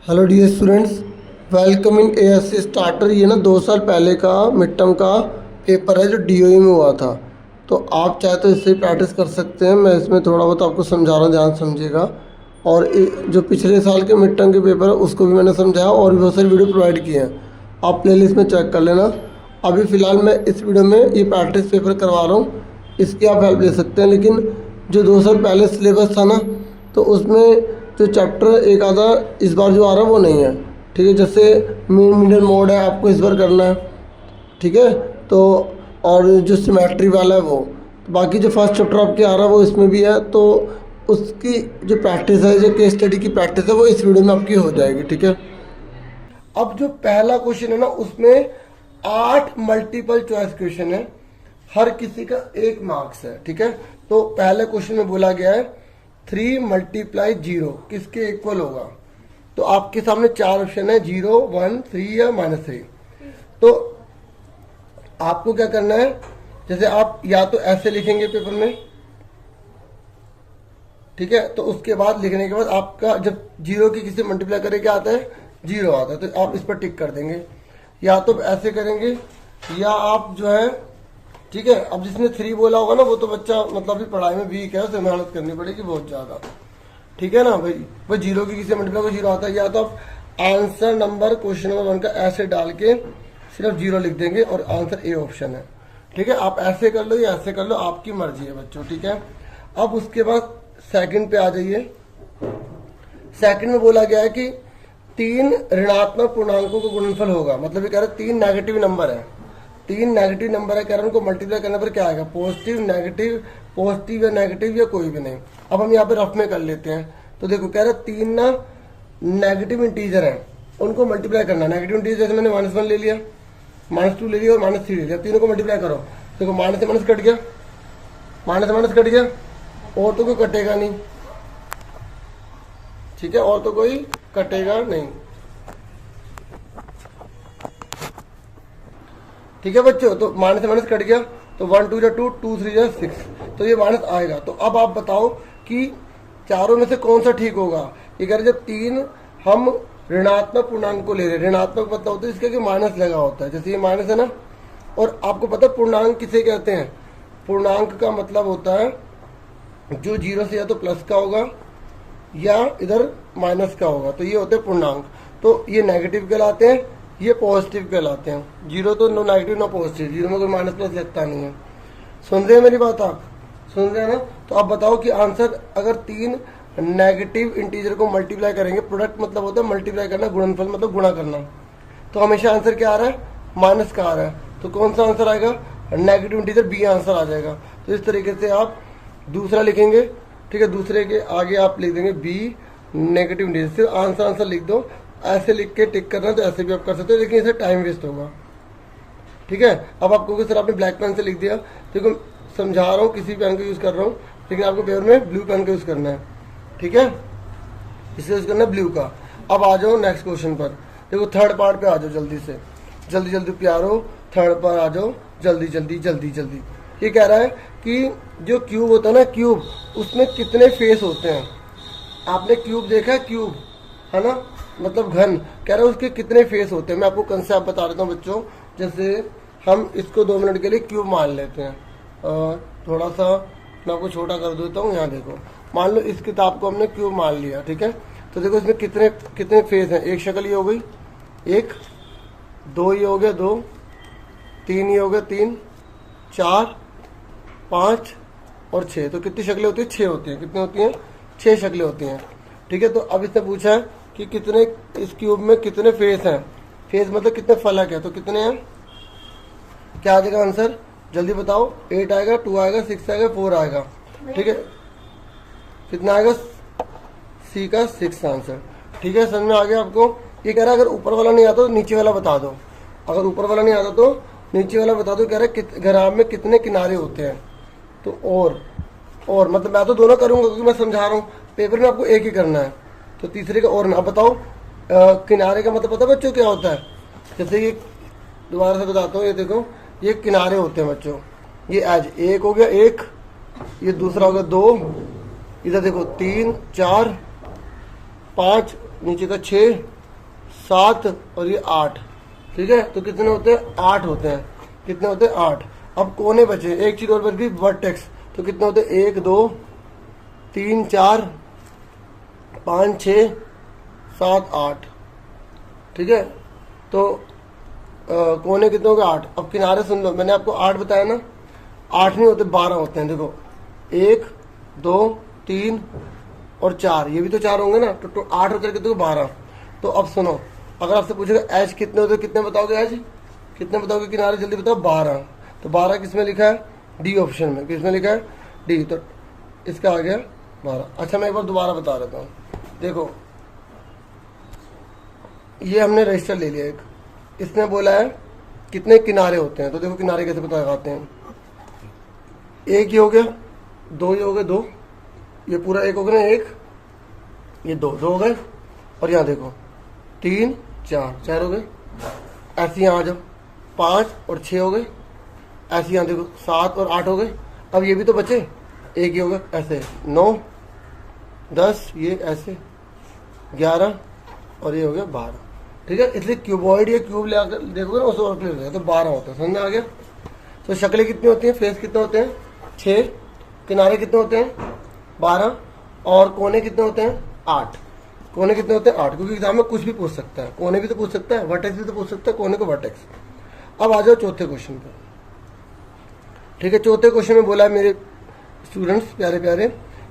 Hello dear students, welcome in ASC starter. ये ना 2 साल पहले का मिड टर्म का पेपर है जो डीओई में हुआ था। तो आप चाहे तो इससे प्रैक्टिस कर सकते हैं। मैं इसमें थोड़ा बहुत आपको समझा रहा हूँ, ध्यान समझिएगा। और जो पिछले साल के मिड टर्म के पेपर है उसको भी मैंने समझाया और भी बहुत सारी वीडियो प्रोवाइड किए हैं। आप प्लेलिस्ट में चेक कर लेना। अभी फ़िलहाल मैं इस वीडियो में ये प्रैक्टिस पेपर करवा रहा हूँ, इसकी आप हेल्प ले सकते हैं। लेकिन जो 2 साल पहले सिलेबस था ना, तो उसमें जो चैप्टर एक आधा इस बार जो आ रहा है वो नहीं है। ठीक है, जैसे मिडल मोड है आपको इस बार करना है। ठीक है, तो और जो सिमेट्री वाला है वो, तो बाकी जो फर्स्ट चैप्टर आपके आ रहा है वो इसमें भी है। तो उसकी जो प्रैक्टिस है, जो केस स्टडी की प्रैक्टिस है, वो इस वीडियो में आपकी हो जाएगी। ठीक है, अब जो पहला क्वेश्चन है ना, उसमें 8 मल्टीपल चॉइस क्वेश्चन है, हर किसी का 1 मार्क्स है। ठीक है, तो पहले क्वेश्चन में बोला गया है 3 मल्टीप्लाई 0 किसके इक्वल होगा। तो आपके सामने 4 ऑप्शन है, 0, 1, 3 या -3। तो आपको क्या करना है, जैसे आप या तो ऐसे लिखेंगे पेपर में, ठीक है, तो उसके बाद लिखने के बाद आपका जब 0 की किसी मल्टीप्लाई करे क्या आता है, 0 आता है, तो आप इस पर टिक कर देंगे। या तो ऐसे करेंगे, या आप जो है, ठीक है, अब जिसने 3 बोला होगा ना वो तो बच्चा मतलब अभी पढ़ाई में वीक है, उसे मेहनत करनी पड़ेगी बहुत ज्यादा। ठीक है ना भाई, वो 0 की किसी मल्टीप्लाई को 0 आता है। या तो आप आंसर नंबर क्वेश्चन नंबर 1 का ऐसे डाल के सिर्फ 0 लिख देंगे और आंसर ए ऑप्शन है। ठीक है, आप ऐसे कर लो या ऐसे कर लो, आपकी मर्जी है बच्चों। ठीक है, अब उसके बाद सेकंड पे आ जाइए। सेकंड में बोला गया है कि 3 ऋणात्मक पूर्णांकों का गुणनफल होगा। मतलब ये कह रहे हैं 3 नेगेटिव नंबर है, 3 नेगेटिव नंबर है, कह रहे हैं उनको मल्टीप्लाई करने पर क्या आएगा, पॉजिटिव, नेगेटिव, पॉजिटिव या नेगेटिव या कोई भी नहीं। अब हम यहाँ पे रफ में कर लेते हैं। तो देखो कह रहे 3 ना नेगेटिव इंटीजर है, उनको मल्टीप्लाई करना। नेगेटिव इंटीजर जैसे मैंने -1 ले लिया, -2 ले लिया और -3 ले लिया, तीनों को मल्टीप्लाई करो। देखो माइनस से माइनस कट गया, माइनस से माइनस कट गया, और तो कोई कटेगा नहीं। ठीक है, और तो कोई कटेगा नहीं। ठीक है बच्चों, तो माइनस से माइनस कट गया, तो 1 2 2 2 3 6, तो ये माइनस आएगा। तो अब आप बताओ कि चारों में से कौन सा ठीक होगा। ये कह रहे जब 3 हम ऋणात्मक पूर्णांक को ले रहे हैं, ऋणात्मक मतलब होता है इसका कि माइनस लगा होता है, जैसे ये माइनस है ना। और आपको पता है पूर्णांक किसे कहते हैं, पूर्णांक का मतलब होता है जो 0 से या तो प्लस का होगा या इधर माइनस का होगा, तो ये होते हैं पूर्णांक। तो ये नेगेटिव कहलाते हैं, ये पॉजिटिव कहलाते हैं। 0 तो नो नेगेटिव नो पॉजिटिव, 0 में कोई माइनस प्लस लगता नहीं है। सुन रहे हैं मेरी बात, आप सुन रहे हैं ना। तो आप बताओ कि आंसर अगर 3 नेगेटिव इंटीजर को मल्टीप्लाई करेंगे, प्रोडक्ट मतलब होता है मल्टीप्लाई करना, गुणनफल मतलब गुणा करना, तो हमेशा आंसर क्या आ रहा है, माइनस का आ रहा है। तो कौन सा आंसर आएगा, नेगेटिव इंटीजर बी आंसर आ जाएगा। तो इस तरीके से आप दूसरा लिखेंगे। ठीक है, दूसरे के आगे आप लिख देंगे बी नेगेटिव इंटीजर, सिर्फ आंसर लिख दो। ऐसे लिख के टिक करना तो ऐसे भी आप कर सकते हो, लेकिन इसे टाइम वेस्ट होगा। ठीक है, अब आपको सर आपने ब्लैक पेन से लिख दिया, देखो समझा रहा हूँ, किसी पेन का यूज कर रहा हूँ, लेकिन आपको पेपर में ब्लू पेन का यूज करना है। ठीक है, इसे यूज करना है ब्लू का। अब आ जाओ नेक्स्ट क्वेश्चन पर। देखो थर्ड पार्ट पे आ जाओ जल्दी से, जल्दी जल्दी प्यारो, थर्ड पर आ जाओ जल्दी जल्दी जल्दी जल्दी। ये कह रहा है कि जो क्यूब होता है ना, क्यूब उसमें कितने फेस होते हैं। आपने क्यूब देखा है, क्यूब है ना, मतलब घन, कह रहा है उसके कितने फेस होते हैं। मैं आपको कंसेप्ट बता देता हूँ बच्चों। जैसे हम इसको 2 मिनट के लिए क्यूब मान लेते हैं, थोड़ा सा मैं आपको छोटा कर देता हूँ। यहाँ देखो, मान लो इस किताब को हमने क्यूब मान लिया। ठीक है, तो देखो इसमें कितने कितने फेस हैं। एक शक्ल ये हो गई 1, 2 ये हो गया 2, 3 ये हो गया 3, 4, 5 और 6। तो कितनी शक्लें होती हैं, 6 होती हैं। कितनी होती हैं, 6 शक्लें होती हैं। ठीक है, तो अब इसने पूछा है कि कितने इस क्यूब में कितने फेस हैं। फेस मतलब कितने फलक है, तो कितने हैं, क्या आ जाएगा आंसर, जल्दी बताओ। 8 आएगा, 2 आएगा, 6 आएगा, 4 आएगा। ठीक है, कितना आएगा, सी का 6 आंसर। ठीक है, समझ में आ गया आपको। ये कह रहा है अगर ऊपर वाला नहीं आता तो नीचे वाला बता दो। अगर ऊपर वाला नहीं आता तो नीचे वाला बता दो। कह रहा है ग्राफ में कितने किनारे होते हैं। तो और मतलब मैं तो दोनों करूंगा क्योंकि मैं समझा रहा हूँ, पेपर में आपको एक ही करना है। तो तीसरे का और ना बताओ। किनारे का मतलब पता है बच्चों क्या होता है, जैसे ये दोबारा से बताता हूँ। ये देखो, ये किनारे होते हैं बच्चों, ये एज एक हो गया 1, ये दूसरा हो गया 2, इधर देखो 3 4 5 नीचे का 6, 7 और ये 8, ठीक है। तो कितने होते हैं? 8 होते हैं। कितने होते हैं? 8। अब कोने बचे, एक चीज और बच गई, वर्टेक्स। तो कितने होते हैं? 1 2 3 4 5 6 7 8, ठीक है। तो कोने कितने हो गए? 8। अब किनारे सुन लो, मैंने आपको 8 बताया ना, 8 नहीं होते, 12 होते हैं। देखो 1 2 3 और 4, ये भी तो 4 होंगे ना, तो 8 होकर कितने? 12। तो अब सुनो, अगर आपसे पूछेगा एच कितने होते, कितने बताओगे? एच कितने बताओगे किनारे? जल्दी बताओ। 12। तो 12 किसमें लिखा है? डी ऑप्शन में। किसमें लिखा है? डी। तो इसका आ गया 12। अच्छा, मैं एक बार दोबारा बता देता हूँ। देखो ये हमने रजिस्टर ले लिया एक, इसने बोला है कितने किनारे होते हैं। तो देखो किनारे कैसे पता लगाते हैं। एक ही हो गया, 2 ही हो गए, 2, ये पूरा एक हो गया ना, 1, ये 2 हो गए, और यहाँ देखो 3 4 हो गए। ऐसे यहाँ आ जाओ, 5 और 6 हो गए। ऐसे यहाँ देखो 7 और 8 हो गए। अब ये भी तो बचे, एक ही हो गया। ऐसे 9 10, ये ऐसे 11 और ये हो गया 12, ठीक है। इसलिए क्यूबॉइड या क्यूब ले आकर देखोगे ना, उसको और क्लियर हो जाएगा। तो 12 होता है, समझ में आ गया। तो शक्लें कितनी होती हैं? फेस कितने होते हैं? 6। किनारे कितने होते हैं? 12। और कोने कितने होते हैं? 8। कोने कितने होते हैं? 8, क्योंकि एग्जाम में कुछ भी पूछ सकता है। कोने भी तो पूछ सकता है, वर्टेक्स भी तो पूछ सकता है, कोने को वर्टेक्स। अब आ जाओ चौथे क्वेश्चन पे, ठीक है। चौथे क्वेश्चन में बोला है मेरे स्टूडेंट्स प्यारे प्यारे,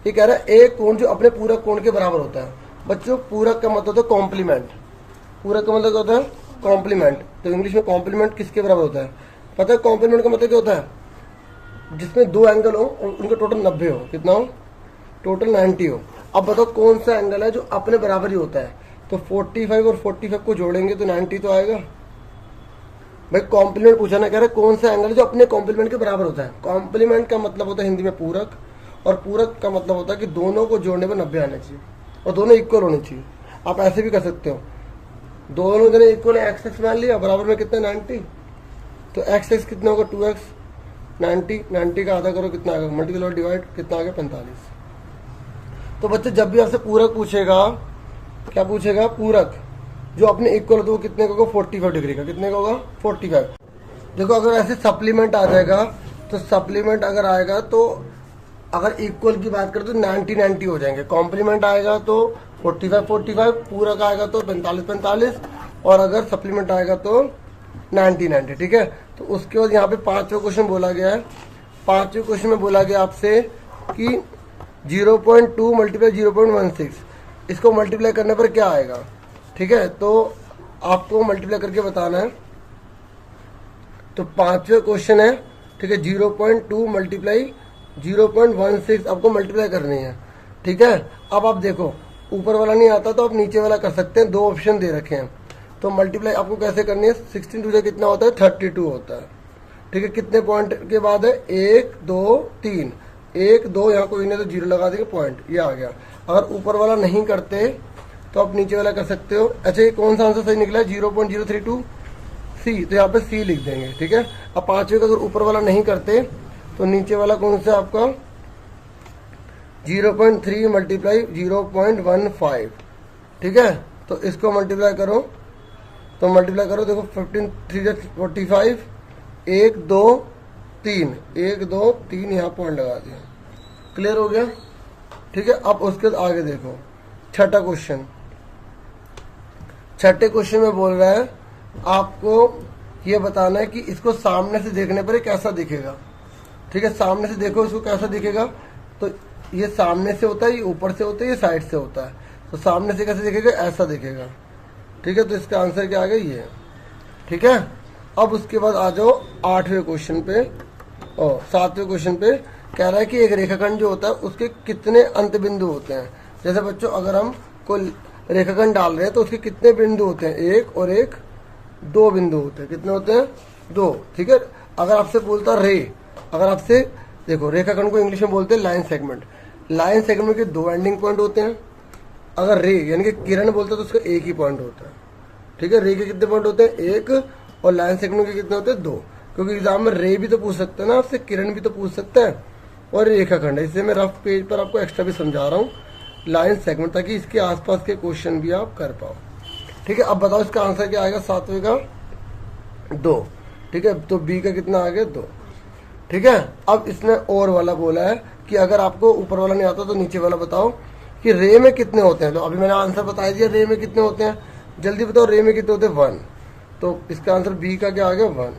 ये कह रहा है एक कोण जो अपने पूरक कोण के बराबर होता है। बच्चों पूरक का मतलब होता है कॉम्प्लीमेंट। पूरक का मतलब क्या होता है? कॉम्प्लीमेंट। तो इंग्लिश में कॉम्प्लीमेंट किसके बराबर होता है? पता है कॉम्प्लीमेंट का मतलब क्या होता है? जिसमें 2 एंगल हो और उनका टोटल 90 हो। कितना हो? टोटल 90 हो। अब बताओ कौन सा एंगल है जो अपने बराबर ही होता है? तो 45 और 45 को जोड़ेंगे तो 90 तो आएगा। भाई कॉम्प्लीमेंट पूछा ना, कह रहा है कौन सा एंगल है जो अपने कॉम्प्लीमेंट के बराबर होता है। कॉम्प्लीमेंट का मतलब होता है हिंदी में पूरक, और पूरक का मतलब होता है कि दोनों को जोड़ने पर 90 आना चाहिए और दोनों इक्वल होने चाहिए। आप ऐसे भी कर सकते हो, दोनों जने इक्वल एक्स एक्स मान लिया, बराबर में कितना? 90। तो एक्स एक्स कितना होगा? 2x। 90 का आधा करो, कितना आएगा? मल्टीपल और डिवाइड, कितना आ गया? 45। तो बच्चे जब भी आपसे पूरक पूछेगा, क्या पूछेगा? पूरक जो अपने इक्वल हो, तो वो कितने का होगा? 45 डिग्री का। कितने का होगा? 45। देखो अगर ऐसे सप्लीमेंट आ जाएगा, तो सप्लीमेंट अगर आएगा तो अगर इक्वल की बात करें तो 90 हो जाएंगे। कॉम्प्लीमेंट आएगा तो 45, पूरक आएगा तो 45, और अगर सप्लीमेंट आएगा तो 90, ठीक है। तो उसके बाद यहाँ पे 5वां क्वेश्चन बोला गया है। 5वें क्वेश्चन में बोला गया आपसे कि 0.2 मल्टीप्लाई 0.16, इसको मल्टीप्लाई करने पर क्या आएगा, ठीक है। तो आपको मल्टीप्लाई करके बताना है। तो 5वां क्वेश्चन है, ठीक है। 0.2 मल्टीप्लाई 0.16 आपको मल्टीप्लाई करनी है, ठीक है। अब आप देखो ऊपर वाला नहीं आता तो आप नीचे वाला कर सकते हैं, 2 ऑप्शन दे रखे हैं। तो मल्टीप्लाई आपको कैसे करनी है? 16 टू कितना होता है? 32 होता है, ठीक है। कितने पॉइंट के बाद है? 1 2 3, 1 2, यहाँ कोई नहीं तो 0 लगा देंगे, पॉइंट, ये आ गया। अगर ऊपर वाला नहीं करते तो आप नीचे वाला कर सकते हो। अच्छा ये कौन सा आंसर सही निकला है? 0.032 सी, तो यहाँ पे सी लिख देंगे, ठीक है। अब 5वें का अगर ऊपर वाला नहीं करते तो नीचे वाला कौन सा आपका? 0.3 मल्टीप्लाई 0.15, ठीक है। तो इसको मल्टीप्लाई करो, तो मल्टीप्लाई करो, देखो 15 3 45, 1 2 3, 1 2 3, यहाँ पॉइंट लगा दिया। क्लियर हो गया, ठीक है। अब उसके बाद आगे देखो 6ठा क्वेश्चन। 6ठे क्वेश्चन में बोल रहा है आपको ये बताना है कि इसको सामने से देखने पर ये कैसा दिखेगा, ठीक है। सामने से देखो इसको कैसा दिखेगा। तो ये सामने से होता है, ये ऊपर से होता है, ये साइड से होता है। तो सामने से कैसे दिखेगा? ऐसा दिखेगा, ठीक है। तो इसका आंसर क्या आ गया? ये, ठीक है। अब उसके बाद आ जाओ 8वें क्वेश्चन पे और 7वें क्वेश्चन पे। कह रहा है कि एक रेखाखंड जो होता है उसके कितने अंत बिंदु होते हैं। जैसे बच्चों अगर हम कोई रेखाखंड डाल रहे हैं तो उसके कितने बिंदु होते हैं? 1 और 1, 2 बिंदु होते हैं। कितने होते हैं? 2, ठीक है। अगर आपसे बोलता रे, अगर आपसे देखो रेखाखंड को इंग्लिश में बोलते हैं लाइन सेगमेंट। लाइन सेगमेंट के 2 एंडिंग पॉइंट होते हैं। अगर रे यानी कि किरण बोलता है तो उसका 1 ही पॉइंट होता है, ठीक है। रे के कितने पॉइंट होते हैं? 1, और लाइन सेगमेंट के कितने होते हैं? 2। क्योंकि एग्जाम में रे भी तो पूछ सकता है ना आपसे, किरण भी तो पूछ सकता है, और रेखाखंड है। इसलिए मैं रफ पेज पर आपको एक्स्ट्रा भी समझा रहा हूँ लाइन सेगमेंट, ताकि इसके आसपास के क्वेश्चन भी आप कर पाओ। ठीक है, अब बताओ इसका आंसर क्या आएगा, 7वें का 2। ठीक है, तो बी का कितना आ गया 2। ठीक है, अब इसने और वाला बोला है कि अगर आपको ऊपर वाला नहीं आता तो नीचे वाला बताओ कि रे में कितने होते हैं। तो अभी मैंने आंसर बता दिया, रे में कितने होते हैं, जल्दी बताओ रे में कितने होते हैं 1। तो इसका आंसर बी का क्या आ गया 1।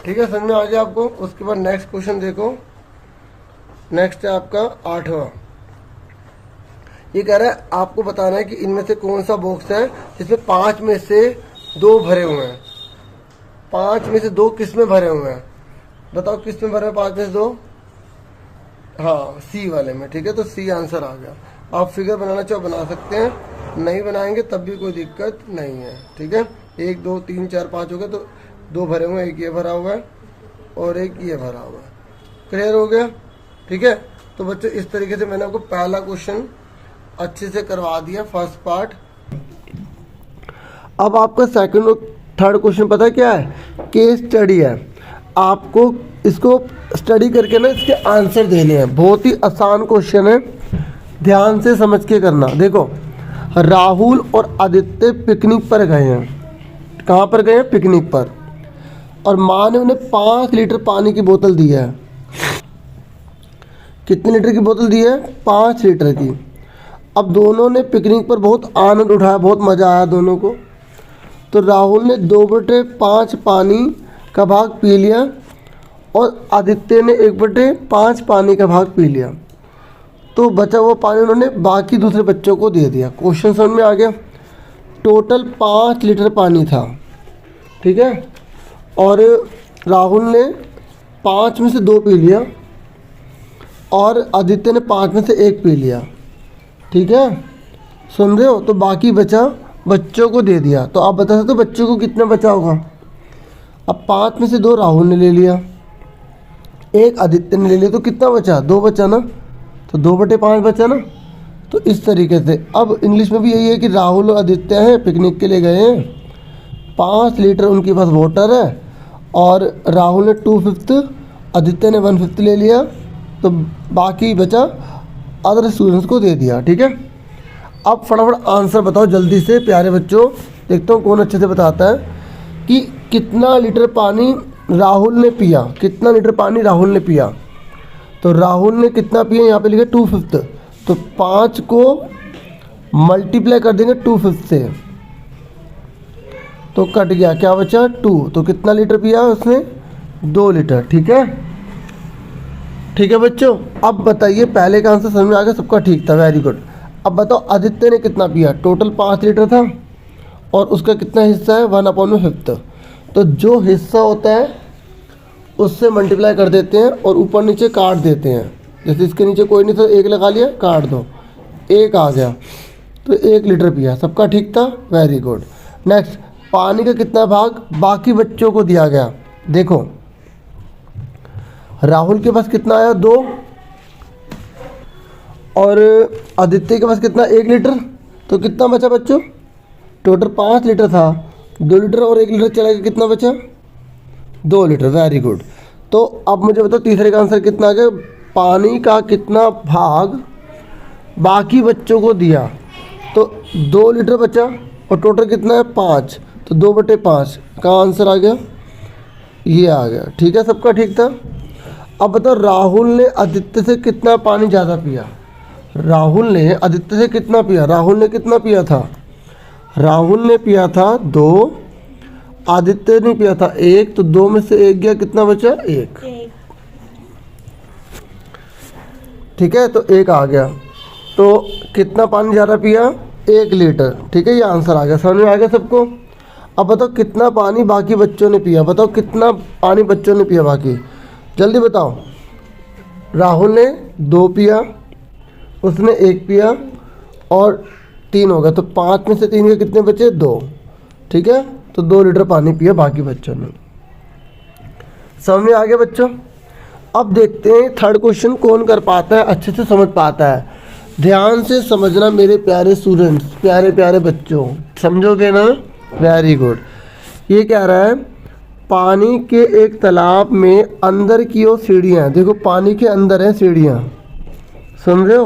ठीक है, समझ में आ गया आपको। उसके बाद नेक्स्ट क्वेश्चन देखो, नेक्स्ट है आपका 8वां। ये कह रहा है आपको बताना है कि इनमें से कौन सा बॉक्स है जिसमें 5 में से 2 भरे हुए हैं। 5 में से 2 किस में भरे हुए हैं, बताओ किस में भरे हैं 5 में से 2। हाँ, सी वाले में। ठीक है, तो सी आंसर आ गया। आप फिगर बनाना चाहो बना सकते हैं, नहीं बनाएंगे तब भी कोई दिक्कत नहीं है। ठीक है, 1 2 3 4 5 हो गए, तो 2 भरे हुए हैं, एक ये भरा हुआ है और एक ये भरा हुआ है। क्लियर हो गया। ठीक है, तो बच्चों इस तरीके से मैंने आपको पहला क्वेश्चन अच्छे से करवा दिया, फर्स्ट पार्ट। अब आपका सेकंड और थर्ड क्वेश्चन पता है क्या है, केस स्टडी है। आपको इसको स्टडी करके ना इसके आंसर देने हैं। बहुत ही आसान क्वेश्चन है, ध्यान से समझ के करना। देखो, राहुल और आदित्य पिकनिक पर गए हैं। कहाँ पर गए हैं, पिकनिक पर। और माँ ने उन्हें 5 लीटर पानी की बोतल दी है। कितने लीटर की बोतल दी है, 5 लीटर की। अब दोनों ने पिकनिक पर बहुत आनंद उठाया, बहुत मज़ा आया दोनों को। तो राहुल ने 2/5 पानी का भाग पी लिया और आदित्य ने 1/5 पानी का भाग पी लिया। तो बचा हुआ पानी उन्होंने बाकी दूसरे बच्चों को दे दिया। क्वेश्चन समझ में आ गया। टोटल 5 लीटर पानी था। ठीक है, और राहुल ने 5 में से 2 पी लिया और आदित्य ने 5 में से 1 पी लिया। ठीक है, सुन रहे हो। तो बाकी बचा बच्चों को दे दिया। तो आप बता सकते हो बच्चों को कितना बचा होगा। अब 5 में से 2 राहुल ने ले लिया, 1 आदित्य ने ले लिया, तो कितना बचा, 2 बचा ना। तो 2/5 बचा ना। तो इस तरीके से अब इंग्लिश में भी यही है कि राहुल और आदित्य हैं, पिकनिक के लिए गए हैं। 5 लीटर उनके पास वाटर है और राहुल ने 2/5, आदित्य ने 1/5 ले लिया। तो बाकी बचा अदर स्टूडेंट्स को दे दिया। ठीक है, अब फटाफट आंसर बताओ जल्दी से प्यारे बच्चों। देखता हूँ कौन अच्छे से बताता है कि कितना लीटर पानी राहुल ने पिया। कितना लीटर पानी राहुल ने पिया। तो राहुल ने कितना पिया, यहाँ पे लिखा 2/5। तो 5 को मल्टीप्लाई कर देंगे 2/5 से, तो कट गया, क्या बचा 2। तो कितना लीटर पिया उसने, 2 लीटर। ठीक है, ठीक है बच्चों। अब बताइए, पहले का आंसर समझ में आ गया, सबका ठीक था, वेरी गुड। अब बताओ आदित्य ने कितना पिया। टोटल 5 लीटर था और उसका कितना हिस्सा है, 1/5। तो जो हिस्सा होता है उससे मल्टीप्लाई कर देते हैं और ऊपर नीचे काट देते हैं। जैसे इसके नीचे कोई नहीं था, 1 लगा लिया, काट दो, 1 आ गया। तो 1 लीटर पिया, सबका ठीक था, वेरी गुड। नेक्स्ट, पानी का कितना भाग बाकी बच्चों को दिया गया। देखो, राहुल के पास कितना आया, 2, और आदित्य के पास कितना, 1 लीटर। तो कितना बचा बच्चों, टोटल 5 लीटर था, 2 लीटर और 1 लीटर चला गया, कितना बचा, 2 लीटर, वेरी गुड। तो अब मुझे बताओ तीसरे का आंसर कितना आ गया, पानी का कितना भाग बाकी बच्चों को दिया। तो 2 लीटर बचा और टोटल कितना है, 5। तो 2/5 का आंसर आ गया, ये आ गया। ठीक है, सबका ठीक था। अब बताओ राहुल ने आदित्य से कितना पानी ज़्यादा पिया। राहुल ने आदित्य से कितना पिया, राहुल ने कितना पिया था, राहुल ने पिया था 2, आदित्य ने पिया था 1। तो 2 में से 1 गया, कितना बचा, 1। ठीक है, तो 1 आ गया। तो कितना पानी ज़्यादा पिया, 1 लीटर। ठीक है, ये आंसर आ गया, समझ में आ गया सबको। अब बताओ कितना पानी बाकी बच्चों ने पिया। बताओ कितना पानी बच्चों ने पिया बाकी, जल्दी बताओ। राहुल ने 2 पिया, उसने 1 पिया और 3 हो गया। तो 5 में से 3 के कितने बचे, 2। ठीक है, तो 2 लीटर पानी पिया बाकी बच्चों ने। समझ में आ गया बच्चों। अब देखते हैं थर्ड क्वेश्चन कौन कर पाता है, अच्छे से समझ पाता है। ध्यान से समझना मेरे प्यारे स्टूडेंट्स, प्यारे प्यारे बच्चों, समझोगे ना, वेरी गुड। ये कह रहा है पानी के एक तालाब में अंदर की ओर सीढ़ियाँ। देखो पानी के अंदर है सीढ़ियाँ, सुन रहे हो।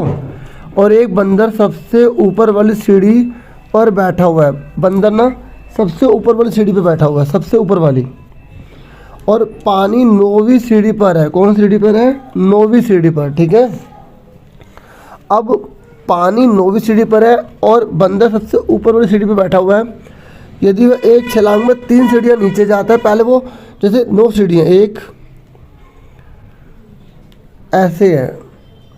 और एक बंदर सबसे ऊपर वाली सीढ़ी पर बैठा हुआ है। बंदर ना सबसे ऊपर वाली सीढ़ी पे बैठा हुआ है, सबसे ऊपर वाली, और पानी 9वीं सीढ़ी पर है। कौन सीढ़ी पर है? 9वीं सीढ़ी पर, ठीक है। अब पानी 9वीं सीढ़ी पर है और बंदर सबसे ऊपर वाली सीढ़ी पर बैठा हुआ है। यदि वह एक छलांग में 3 सीढ़ियाँ नीचे जाता है, पहले वो जैसे 9 सीढ़ियाँ, एक ऐसे है,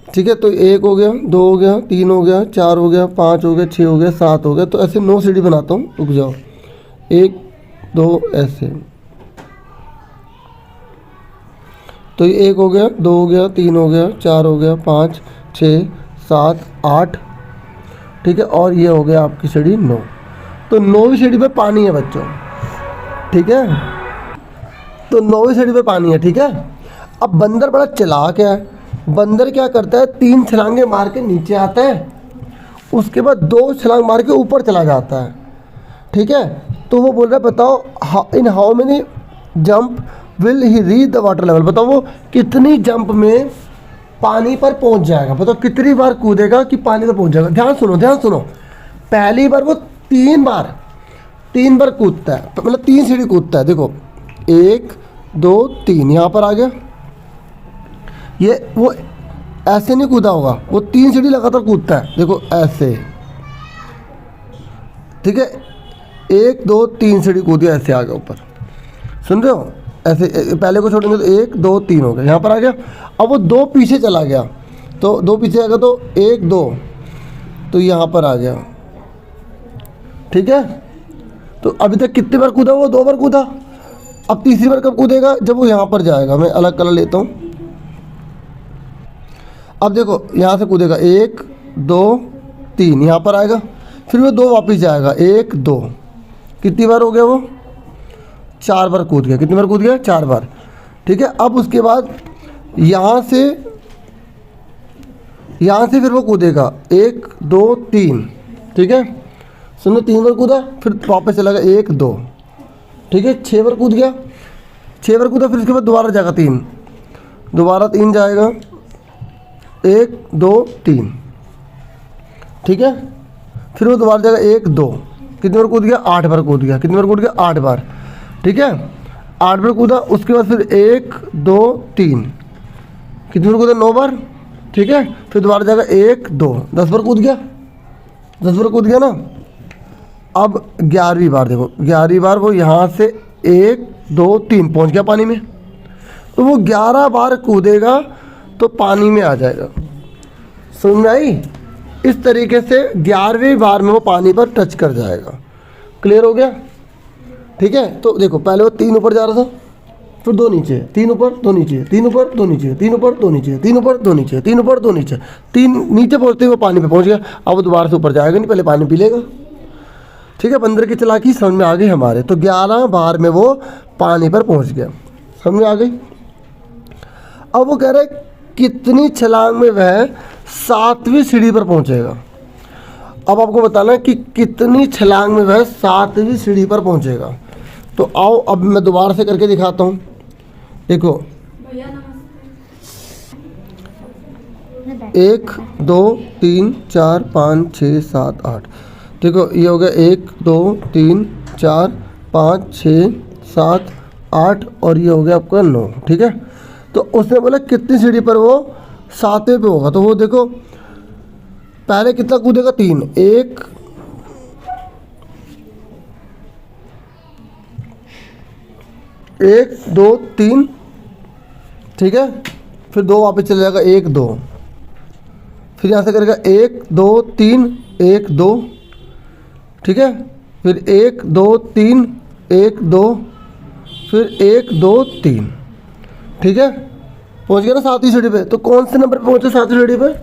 ठीक है, तो 1 हो गया, 2 हो गया, 3 हो गया, 4 हो गया, 5 हो गया, 6 हो गया, 7 हो गया, तो ऐसे 9 सीढ़ी बनाता हूँ। रुक जाओ, 1 2 ऐसे, तो ये 1 हो गया, 2 हो गया, 3 हो गया, 4 हो गया, 5 6 7 8, ठीक है, और ये हो गया आपकी सीढ़ी 9। तो 9वीं सीढ़ी पे पानी है बच्चों, ठीक है, तो 9वीं सीढ़ी पे पानी है, ठीक है। अब बंदर बड़ा चालाक है। बंदर क्या करता है, 3 छलांगे मार के नीचे आता है, उसके बाद 2 छलांग मार के ऊपर चला जाता है, ठीक है। तो वो बोल रहा है बताओ in how many jump will he reach the water level, बताओ वो कितनी जंप में पानी पर पहुंच जाएगा, बताओ कितनी बार कूदेगा कि पानी पर पहुंच जाएगा। ध्यान सुनो, ध्यान सुनो, पहली बार वो 3 बार कूदता है, मतलब 3 सीढ़ी कूदता है। देखो 1 2 3 यहाँ पर आ गया, ये वो ऐसे नहीं कूदा होगा, वो 3 सीढ़ी लगातार कूदता है, देखो ऐसे, ठीक है, 1 2 3 सीढ़ी कूदिया, ऐसे आ गया ऊपर, सुन रहे हो, ऐसे पहले को छोड़ेंगे तो 1 2 3 हो गया, यहाँ पर आ गया। अब वो 2 पीछे चला गया, तो 2 पीछे आ गया, तो 1 2, तो यहाँ पर आ गया, ठीक है। तो अभी तक कितनी बार कूदा? वो 2 बार कूदा। अब तीसरी बार कब कूदेगा? जब वो यहाँ पर जाएगा। मैं अलग कलर लेता हूँ। अब देखो यहाँ से कूदेगा 1 2 3, यहाँ पर आएगा, फिर वो 2 वापस जाएगा, 1 2, कितनी बार हो गया वो? 4 बार कूद गया। कितनी बार कूद गया? 4 बार, ठीक है। अब उसके बाद यहाँ से फिर वो कूदेगा 1 2 3, ठीक है, सुनो, 3 बार कूदा, फिर वापस चला गया 1 2, ठीक है, 6 बार कूद गया, 6 बार कूदा, फिर उसके बाद दोबारा जाएगा 3, दोबारा 3 जाएगा, 1 2 3, ठीक है, फिर वो दोबारा जाएगा 1 2, कितनी बार कूद गया? 8 बार कूद गया। कितनी बार कूद गया? 8 बार, ठीक है, 8 बार कूदा। उसके बाद फिर 1 2 3, कितनी बार कूदा? 9 बार, ठीक है, फिर दोबारा जाएगा 1 2, 10 बार कूद गया, 10 बार कूद गया ना। अब 11वीं बार देखो, 11वीं बार वो यहाँ से 1 2 3 पहुँच गया पानी में, तो वो 11 बार कूदेगा तो पानी में आ जाएगा। समझ में आई? इस तरीके से 11वीं बार में वो पानी पर टच कर जाएगा। क्लियर हो गया? ठीक है। तो देखो पहले वो 3 ऊपर जा रहा था, फिर 2 नीचे, 3 ऊपर 2 नीचे, 3 ऊपर 2 नीचे, 3 ऊपर 2 नीचे, 3 ऊपर 2 नीचे, 3 ऊपर 2 नीचे, 3 नीचे पहुँचते हुए पानी पे पहुँच गया। अब वो दोबारा से ऊपर जाएगा नहीं, पहले पानी पी लेगा। ठीक है, बंदर की चालाकी समझ में आ गई हमारे। तो 11 बार में वो पानी पर पहुँच गया। समझ में आ गई? अब वो कह रहा है कितनी छलांग में वह 7वीं सीढ़ी पर पहुँचेगा। अब आपको बताना है कि कितनी छलांग में वह 7वीं सीढ़ी पर पहुँचेगा। तो आओ अब मैं दोबारा से करके दिखाता हूँ। देखो 1 2 3 4 5 6 7 8, देखो ये हो गया 1 2 3 4 5 6 7 8 और ये हो गया आपका 9। ठीक है, तो उसने बोला कितनी सीढ़ी पर वो 7वें पे होगा। तो वो देखो पहले कितना कूदेगा? 3, 1 1 2 3, ठीक है, फिर 2 वापस चले जाएगा 1 2, फिर यहाँ से करेगा 1 2 3 1 2, ठीक है, फिर 1 2 3 1 2, फिर 1 2 3, ठीक है, पहुँच गया ना 7वीं सीढ़ी पे। तो कौन से नंबर पे पहुँचा 7वीं सीढ़ी पे?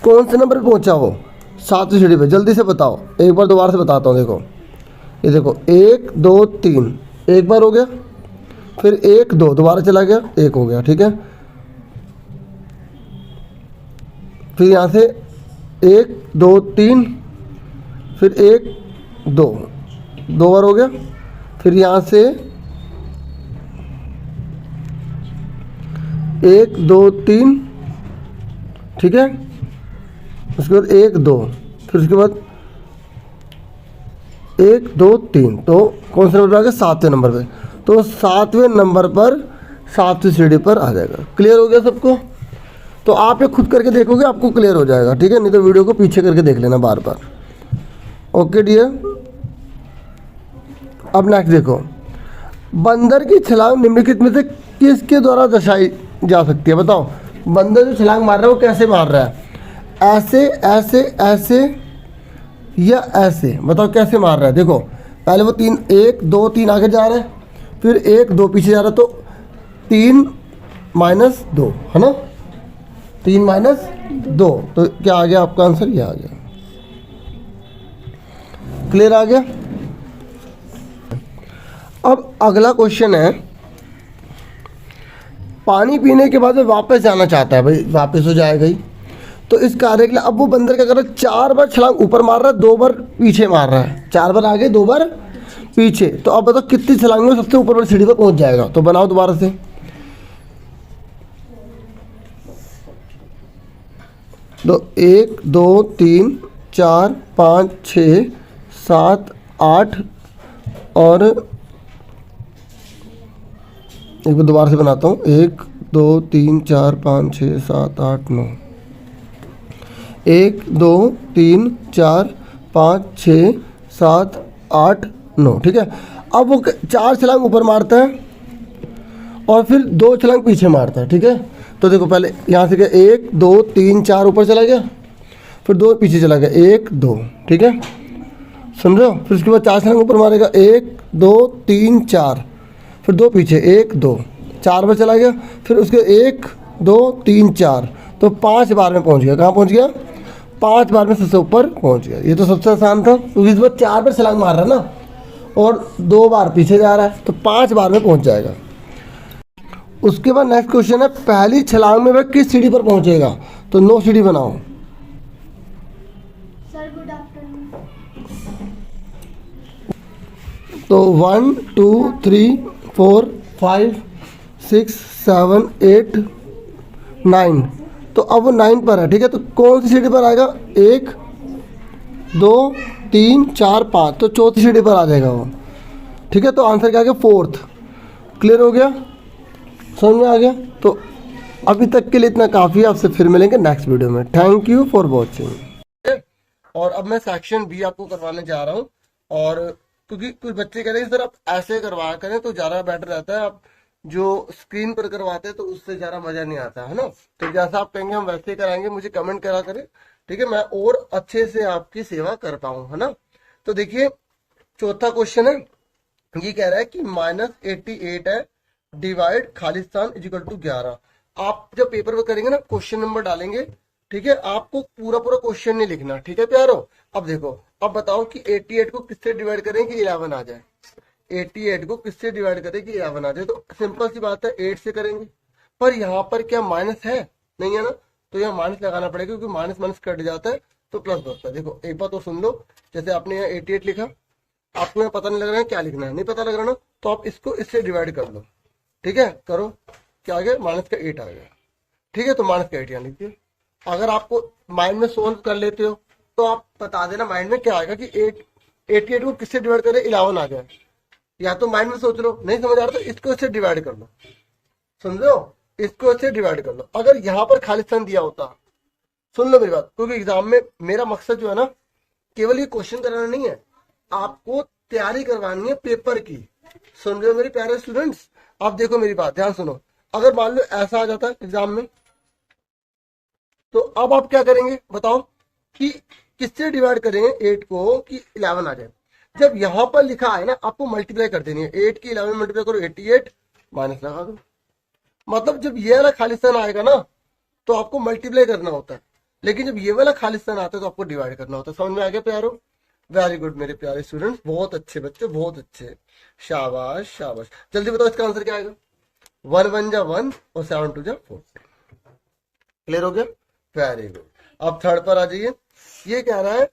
कौन से नंबर पे पहुँचा वो 7वीं सीढ़ी पे? जल्दी से बताओ, एक बार दोबारा से बताता हूँ। देखो ये देखो 1 2 3, एक बार हो गया, फिर 1 2 दोबारा चला गया, 1 हो गया, ठीक है, फिर यहाँ से 1 2 3, फिर 1 2, 2 बार हो गया, फिर यहाँ से 1 2 3, ठीक है, उसके बाद 1 2, फिर उसके बाद 1 2 3, तो कौन सा नंबर आ गया? 7वें नंबर पे। तो 7वें नंबर पर 7वीं सीढ़ी पर आ जाएगा। क्लियर हो गया सबको? तो आप ये खुद करके देखोगे, आपको क्लियर हो जाएगा, ठीक है? नहीं तो वीडियो को पीछे करके देख लेना बार बार। Okay dear. अब नेक्स्ट देखो, बंदर की छलांग निम्नलिखित में से किसके द्वारा दर्शाई जा सकती है? बताओ, बंदर जो छलांग मार रहा है वो कैसे मार रहा है? ऐसे, ऐसे, ऐसे या ऐसे? बताओ कैसे मार रहा है? देखो पहले वो 3 1 2 3 आगे जा रहा है, फिर 1 2 पीछे जा रहा है, तो 3 - 2 है ना? 3 - 2, तो क्या आ गया आपका आंसर? ये आ गया। क्लियर आ गया? अब अगला क्वेश्चन है, पानी पीने के बाद वो वापस जाना चाहता है, भाई वापस हो जाएगा ही। तो इस कार्य के लिए अब वो बंदर क्या कर रहा है? 4 बार छलांग ऊपर मार रहा है, 2 बार पीछे मार रहा है। 4 बार आगे, 2 बार पीछे। तो अब बताओ कितनी छलांग में सबसे ऊपर वाली सीढ़ी पर पहुंच जाएगा? तो बनाओ दोबारा से। तो 1 2 3 4 5 6 7 8 और एक बार दोबारा से बनाता हूँ। 1 2 3 4 5 6 7 8 9। 1 2 3 4 5 6 7 8 9, ठीक है? अब वो 4 छलांग ऊपर मारता है और फिर 2 छलांग पीछे मारता है, ठीक है? तो देखो पहले यहाँ से क्या, 1 2 3 4 ऊपर चला गया, फिर 2 पीछे चला गया, 1 2, ठीक है? समझो? फिर उसके बाद 4 छलांग ऊपर मारेगा, 1 2 3 4, फिर 2 पीछे, 1 2, 4 बार चला गया, फिर उसके 1 2 3 4, तो 5 बार में पहुंच गया। कहाँ पहुंच गया? 5 बार में सबसे ऊपर पहुंच गया। ये तो सबसे आसान था, क्योंकि इस बार 4 बार छलांग मार रहा है ना और 2 बार पीछे जा रहा है, तो 5 बार में पहुंच जाएगा। उसके बाद नेक्स्ट क्वेश्चन है, पहली छलांग में वह किस सीढ़ी पर पहुंचेगा? तो 9 सीढ़ी बनाओ। Sir good afternoon. तो 1 2 3 4 5 6 7 8 9, तो अब वो 9 पर है, ठीक है? तो कौन सी सीढ़ी पर आएगा? 1 2 3 4 5, तो चौथी सीढ़ी पर आ जाएगा वो, ठीक है? तो आंसर क्या आ गया? 4th। क्लियर हो गया? समझ में आ गया? तो अभी तक के लिए इतना काफ़ी है। आपसे फिर मिलेंगे नेक्स्ट वीडियो में। Thank you for watching. और अब मैं सेक्शन बी आपको करवाने जा रहा हूँ, और क्योंकि कुछ बच्चे कह रहे हैं सर आप ऐसे करवा करें तो ज़्यादा बेटर रहता है, आप जो स्क्रीन पर करवाते हैं तो उससे ज़्यादा मज़ा नहीं आता है ना? तो जैसा आप कहेंगे हम वैसे ही कराएंगे, मुझे कमेंट करा करें, ठीक है? मैं और अच्छे से आपकी सेवा कर पाऊँ, है ना? तो देखिए चौथा क्वेश्चन है, ये कह रहा है कि -88 है, डिवाइड खालिस्तान इजिकल टू 11। आप जब पेपर पर करेंगे ना, क्वेश्चन नंबर डालेंगे, ठीक है? आपको पूरा पूरा क्वेश्चन नहीं लिखना, ठीक है प्यारो? अब देखो, अब बताओ कि 88 को किससे डिवाइड करें कि 11 आ जाए? 88 को किससे डिवाइड करें कि 11 आ जाए? तो सिंपल सी बात है, 8 से करेंगे। पर यहाँ पर क्या माइनस है? नहीं है ना? तो यहाँ माइनस लगाना पड़ेगा, क्योंकि माइनस माइनस कट जाता है तो प्लस बचता है। देखो एक बार तो सुन लो, जैसे आपने यहाँ 88 लिखा, आपको यहाँ पता नहीं लग रहा है क्या लिखना है, नहीं पता लग रहा ना, तो आप इसको इससे डिवाइड कर लो, ठीक है? करो, क्या आ गया? -8 आ गया, ठीक है? तो -8 यहाँ लिखिए। अगर आपको माइंड में सोल्व कर लेते हो तो आप बता देना माइंड में क्या आएगा कि 88 को किससे डिवाइड करें? 11 आ जाए। या तो माइंड में सोच लो, नहीं समझ आ रहा तो इसको इससे डिवाइड कर लो, समझो? इसको इससे डिवाइड कर लो। अगर यहाँ पर खालिस्तान दिया होता, सुन लो मेरी बात, क्योंकि एग्जाम में मेरा मकसद जो है ना, केवल ये क्वेश्चन कराना नहीं है, आपको तैयारी करवानी है पेपर की। सुन रहे हो मेरे प्यारे स्टूडेंट्स? आप देखो मेरी बात, ध्यान सुनो। अगर मान लो ऐसा आ जाता है एग्जाम में, तो अब आप क्या करेंगे बताओ कि किससे डिवाइड करेंगे 8 को कि 11 आ जाए? जब यहां पर लिखा है ना, आपको मल्टीप्लाई कर देनी है। 8 की 11 मल्टीप्लाई करो, 88 माइनस लगा दो। मतलब जब ये वाला खालिस्तान आएगा ना, तो आपको मल्टीप्लाई करना होता है, लेकिन जब ये वाला खालिस्तान आता है तो आपको डिवाइड करना होता है। समझ में आ गया प्यारो? वेरी गुड मेरे प्यारे स्टूडेंट्स, बहुत अच्छे बच्चे, बहुत अच्छे, शाबाश शाबाश। जल्दी बताओ इसका आंसर क्या आएगा? 1 1 जा 1 और 7 2 जा 4। क्लियर हो गया? Very good. अब थर्ड पर आ जाइए। ये कह रहा है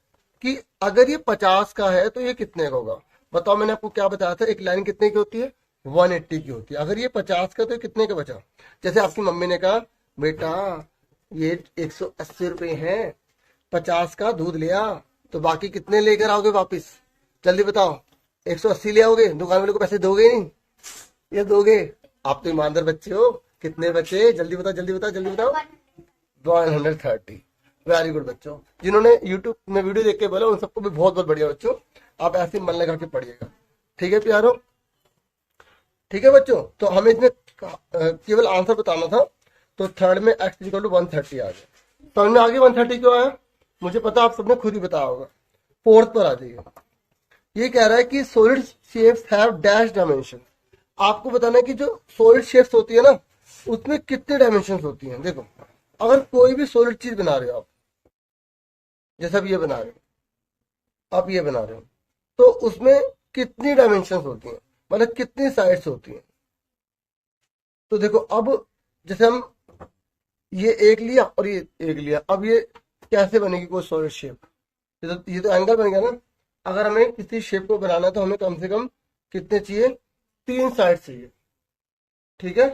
कि अगर ये 50 का है तो ये कितने का होगा? बताओ, मैंने आपको क्या बताया था, एक लाइन कितने की होती है? 180 की होती है। अगर ये 50 का तो ये कितने का बचा? जैसे आपकी मम्मी ने कहा बेटा ये 180 रुपए है, 50 का दूध लिया, तो बाकी कितने लेकर आओगे वापस? जल्दी बताओ। 180 ले आओगे, दुकान वाले को पैसे दोगे नहीं? ये दोगे? आप तो ईमानदार बच्चे हो। कितने बचे? जल्दी बताओ, जल्दी बताओ, जल्दी बताओ। 130। वेरी गुड बच्चों। जिन्होंने यूट्यूब में वीडियो देख के बोला उन सबको भी बहुत बहुत बढ़िया बच्चों। आप ऐसे मन लगा के पढ़िएगा, ठीक है प्यारो? ठीक है बच्चों, तो हमें इसमें केवल आंसर बताना था। तो थर्ड में x इक्वल टू 130 आ गया। समझ में आ गया 130 क्यों आया? मुझे पता आप सबने खुद ही बताया होगा। फोर्थ पर आ जाइए। ये कह रहा है कि solid shapes have dash dimension. आपको बताना है कि जो सॉलिड शेप्स होती है ना, उसमें कितने डायमेंशन होती हैं। देखो, अगर कोई भी सॉलिड चीज बना रहे हो आप, जैसे अब ये बना रहे हो, आप ये बना रहे हो, तो उसमें कितनी डायमेंशन होती हैं, मतलब कितनी साइड्स होती हैं। तो देखो, अब जैसे हम ये एक लिया और ये एक लिया, अब ये कैसे बनेगी कोई सॉलिड शेप? ये तो एंगल बन गया ना। अगर हमें किसी शेप को बनाना है तो हमें कम से कम कितने चाहिए? 3 साइड चाहिए, ठीक है?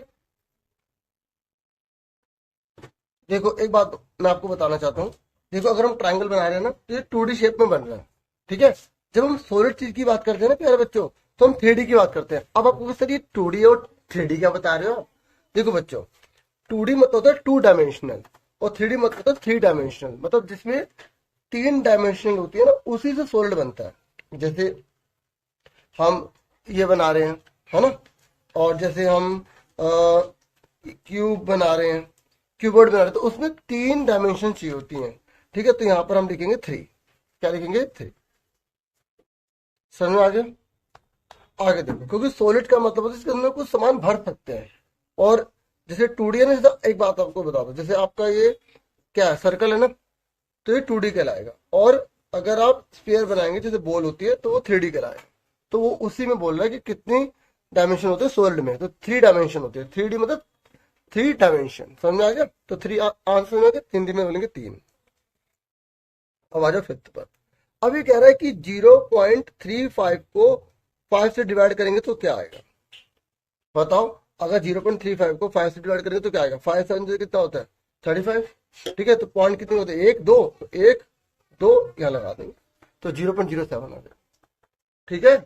देखो, एक बात मैं आपको बताना चाहता हूँ। देखो, अगर हम ट्रायंगल बना रहे हैं ना, तो ये 2D शेप में बन रहा है, ठीक है? जब हम सॉलिड चीज की बात करते हैं ना प्यारे बच्चों, तो हम 3D की बात करते हैं। अब आपको सर ये 2D और 3D क्या बता रहे हो आप? देखो बच्चों, 2D मतलब होता है 2 डायमेंशनल और 3D मतलब होता है 3 डायमेंशनल। मतलब जिसमें 3 डायमेंशनल होती है ना, उसी से सॉलिड बनता है। जैसे हम ये बना रहे हैं, है ना? और जैसे हम क्यूब बना रहे हैं, क्यूबर्ड बना रहे हैं, तो उसमें 3 डायमेंशन चाहिए होती हैं, ठीक है? तो यहाँ पर हम लिखेंगे 3। क्या लिखेंगे? 3। समझ में आ गया? आगे देखो, क्योंकि सॉलिड का मतलब है इसके अंदर कुछ सामान भर सकते हैं। और जैसे 2D है ना, जैसे एक बात आपको बता दो, जैसे आपका ये क्या है, सर्कल है ना, तो ये 2D कहलाएगा। और अगर आप स्फीयर बनाएंगे, जैसे बॉल होती है, तो वो 3D कहलाएगा। तो वो उसी में बोल रहा है कि कितनी डायमेंशन होते हैं सॉलिड में। तो 3 डायमेंशन होते हैं। 3D मतलब 3 डायमेंशन। समझ में आ गया? तो 3 आंसर में आ गया, हिंदी में बोलेंगे 3। अब आ जाओ फिफ्थ पर। अब ये कह रहा है कि 0.35 को 5 से डिवाइड करेंगे तो क्या आएगा? बताओ। अगर 0.35 को 5 से डिवाइड करेंगे तो क्या आएगा? 5 7 कितना होता है? 35, ठीक है? तो पॉइंट कितने होते हैं? 1 2, 1 2 यहाँ लगा देंगे, तो 0.07 आ गया, ठीक है?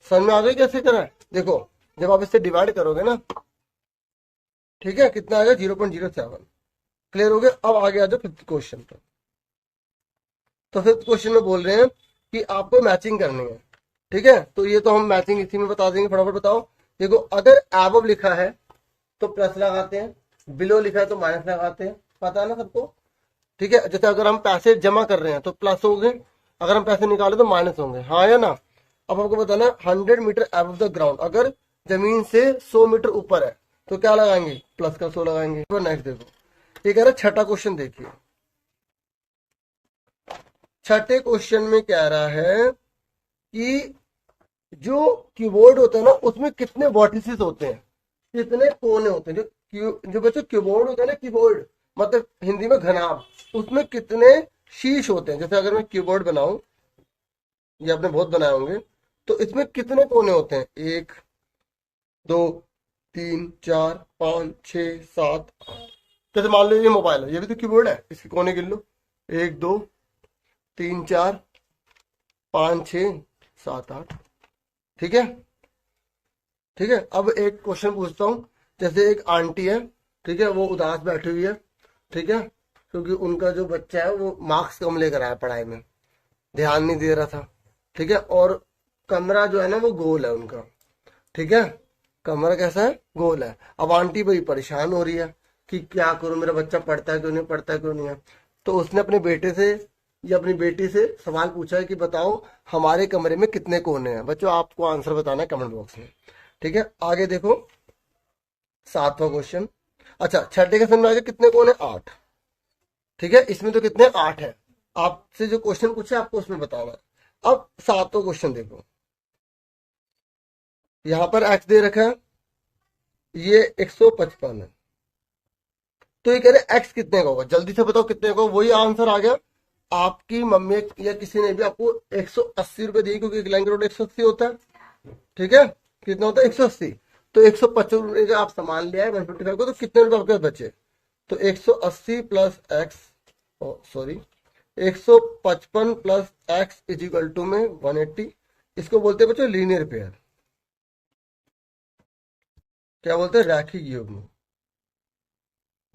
समझ में आ गई कैसे करा है? देखो, जब आप इससे डिवाइड करोगे ना, ठीक है, कितना आएगा? 0.07। क्लियर हो गया? अब आगे आ जाओ फिफ्थ क्वेश्चन पर। तो फिफ्थ क्वेश्चन में बोल रहे हैं कि आपको मैचिंग करनी है, ठीक है? तो ये तो हम मैचिंग इसी में बता देंगे। फटाफट बताओ। देखो, अगर एबव लिखा है तो प्लस लगाते हैं, बिलो लिखा है तो माइनस लगाते हैं, पता है ना सबको, ठीक है? जैसे अगर हम पैसे जमा कर रहे हैं तो प्लस होंगे, अगर हम पैसे निकाले तो माइनस होंगे, हाँ या ना? अब आपको बताना है 100 मीटर एबव द ग्राउंड, अगर जमीन से 100 मीटर ऊपर है तो क्या लगाएंगे? प्लस का 100 लगाएंगे। तो नेक्स्ट देखो, ये कह रहा है छठा क्वेश्चन। देखिए, छठे क्वेश्चन में कह रहा है कि जो कीबोर्ड होता है ना, उसमें कितने वर्टिसेस होते हैं, कितने कोने होते हैं? जो बच्चों कीबोर्ड होता है ना, कीबोर्ड मतलब हिंदी में घनाभ, उसमें कितने शीश होते हैं? जैसे अगर मैं कीबोर्ड बनाऊं, ये आपने बहुत बनाए होंगे, तो इसमें कितने कोने होते हैं? 1 2 3 4 5 6 7 8। जैसे मान लो ये मोबाइल है, ये भी तो कीबोर्ड है, इसके कोने गिन लो। 1 2 3 4 5 6 7 8, ठीक है? ठीक है। अब एक क्वेश्चन पूछता हूँ। जैसे एक आंटी है, ठीक है, वो उदास बैठी हुई है, ठीक है, क्योंकि उनका जो बच्चा है वो मार्क्स कम लेकर आया पढ़ाई में, ध्यान नहीं दे रहा था, ठीक है? और कमरा जो है ना वो गोल है उनका, ठीक है? कमरा कैसा है? गोल है। अब आंटी बड़ी परेशान हो रही है कि क्या करूं, मेरा बच्चा पढ़ता है क्यों नहीं, पढ़ता है क्यों नहीं है। तो उसने अपने बेटे से या अपनी बेटी से सवाल पूछा है कि बताओ हमारे कमरे में कितने कोने हैं। बच्चों, आपको आंसर बताना है कमेंट बॉक्स में, ठीक है? आगे देखो, सातवां क्वेश्चन। अच्छा, छठे का समझ में आ गया कितने कोने? 8, ठीक है? इसमें तो कितने? 8 है। आपसे जो क्वेश्चन पूछे आपको उसमें बताना है। अब सातवां क्वेश्चन देखो, यहां पर एक्स दे रखा है, ये 155 है, तो ये कह रहे एक्स कितने का होगा? जल्दी से बताओ कितने का होगा। वही आंसर आ गया। आपकी मम्मी या किसी ने भी आपको 180 रुपए दिए, क्योंकि एक लाइन रोड 180 होता है, ठीक है? कितना होता है? 180। तो 155 रुपए का आप सामान ले आए 155 को, तो कितने रुपए आपके बचे? तो 180 plus x, sorry, 155 plus x is equal to में 180, इसको बोलते हैं बच्चों लीनियर पेयर। क्या बोलते हैं? रैखिक युग्म।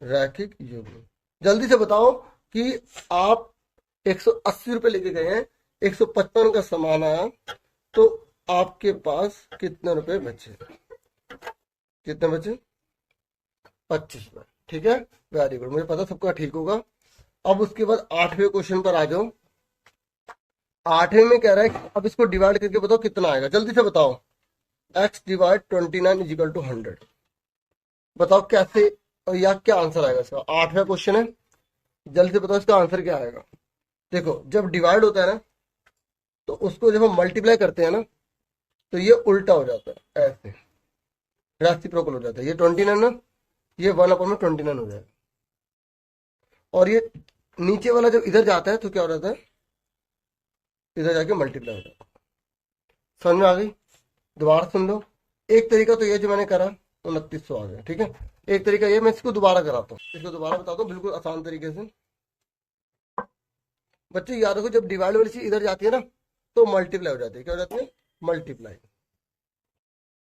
रैखिक युग्म। जल्दी से बताओ कि आप 180 रुपए लेके गए हैं, 155 का सामान आया, तो आपके पास कितने रुपए बचे? कितने बचे? 25 रुपए। ठीक है, वेरी गुड, मुझे पता सबका ठीक होगा। अब उसके बाद 8वें क्वेश्चन पर आ जाओ। 8वें में कह रहा है कि अब इसको डिवाइड करके बताओ कितना आएगा। जल्दी से बताओ। x divide 29 is equal to 100। बताओ कैसे, और या क्या आंसर आएगा इसका? 8वां क्वेश्चन है, जल्दी से बताओ इसका आंसर क्या आएगा। देखो, जब डिवाइड होता है ना, तो उसको जब हम मल्टीप्लाई करते हैं ना, तो ये उल्टा हो जाता है, ऐसे रेसिप्रोकल हो जाता है। ये 29 ना, ये 1/29 हो जाएगा। और ये नीचे वाला जब इधर जाता है तो क्या हो जाता है? इधर जाके मल्टीप्लाई हो जाता है। समझ में आ गई? दोबारा सुन लो। एक तरीका तो ये जो मैंने करा, 2900 आ गया। ठीक है, एक तरीका ये, मैं इसको दोबारा कराता हूँ, इसको दोबारा बताता हूँ बिल्कुल आसान तरीके से। बच्चे याद रखो, जब डिवाइड वाली चीज इधर जाती है ना, तो मल्टीप्लाई हो जाती है। क्या हो जाती है? मल्टीप्लाई।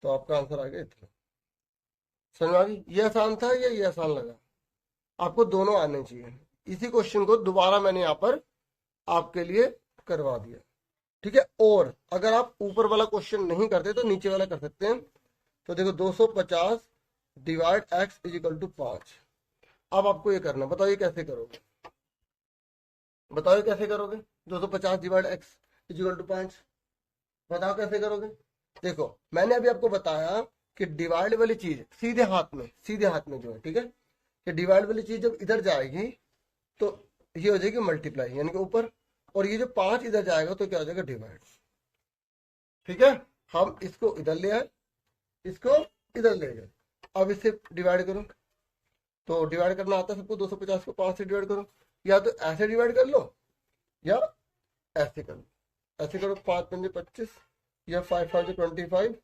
तो आपका आंसर आ गया इतना। समझ में आ गई? ये आसान था या ये आसान लगा? आपको दोनों आने चाहिए। इसी क्वेश्चन को दोबारा मैंने यहाँ पर आपके लिए करवा दिया। ठीक है, और अगर आप ऊपर वाला क्वेश्चन नहीं करते तो नीचे वाला कर सकते हैं। तो देखो, 250 divide x is equal to 5। अब आपको ये करना, बताओ ये कैसे करोगे? बताओ ये कैसे करोगे? 250 divide x is equal to 5, बताओ कैसे करोगे? देखो, मैंने अभी आपको बताया कि डिवाइड वाली चीज सीधे हाथ में, सीधे हाथ में जो है, ठीक है, कि डिवाइड वाली चीज जब इधर जाएगी तो ये हो जाएगी मल्टीप्लाई, यानी कि ऊपर, और ये जो 5 इधर जाएगा तो क्या हो जाएगा? डिवाइड। ठीक है, हम इसको इधर ले आए, इसको इधर ले गए। अब इसे डिवाइड करो, तो डिवाइड करना आता है सबको। 250 को 5 से डिवाइड करो, या तो ऐसे डिवाइड कर लो या ऐसे कर लो। ऐसे करो, 5 पंजे 25, या 5 5 25,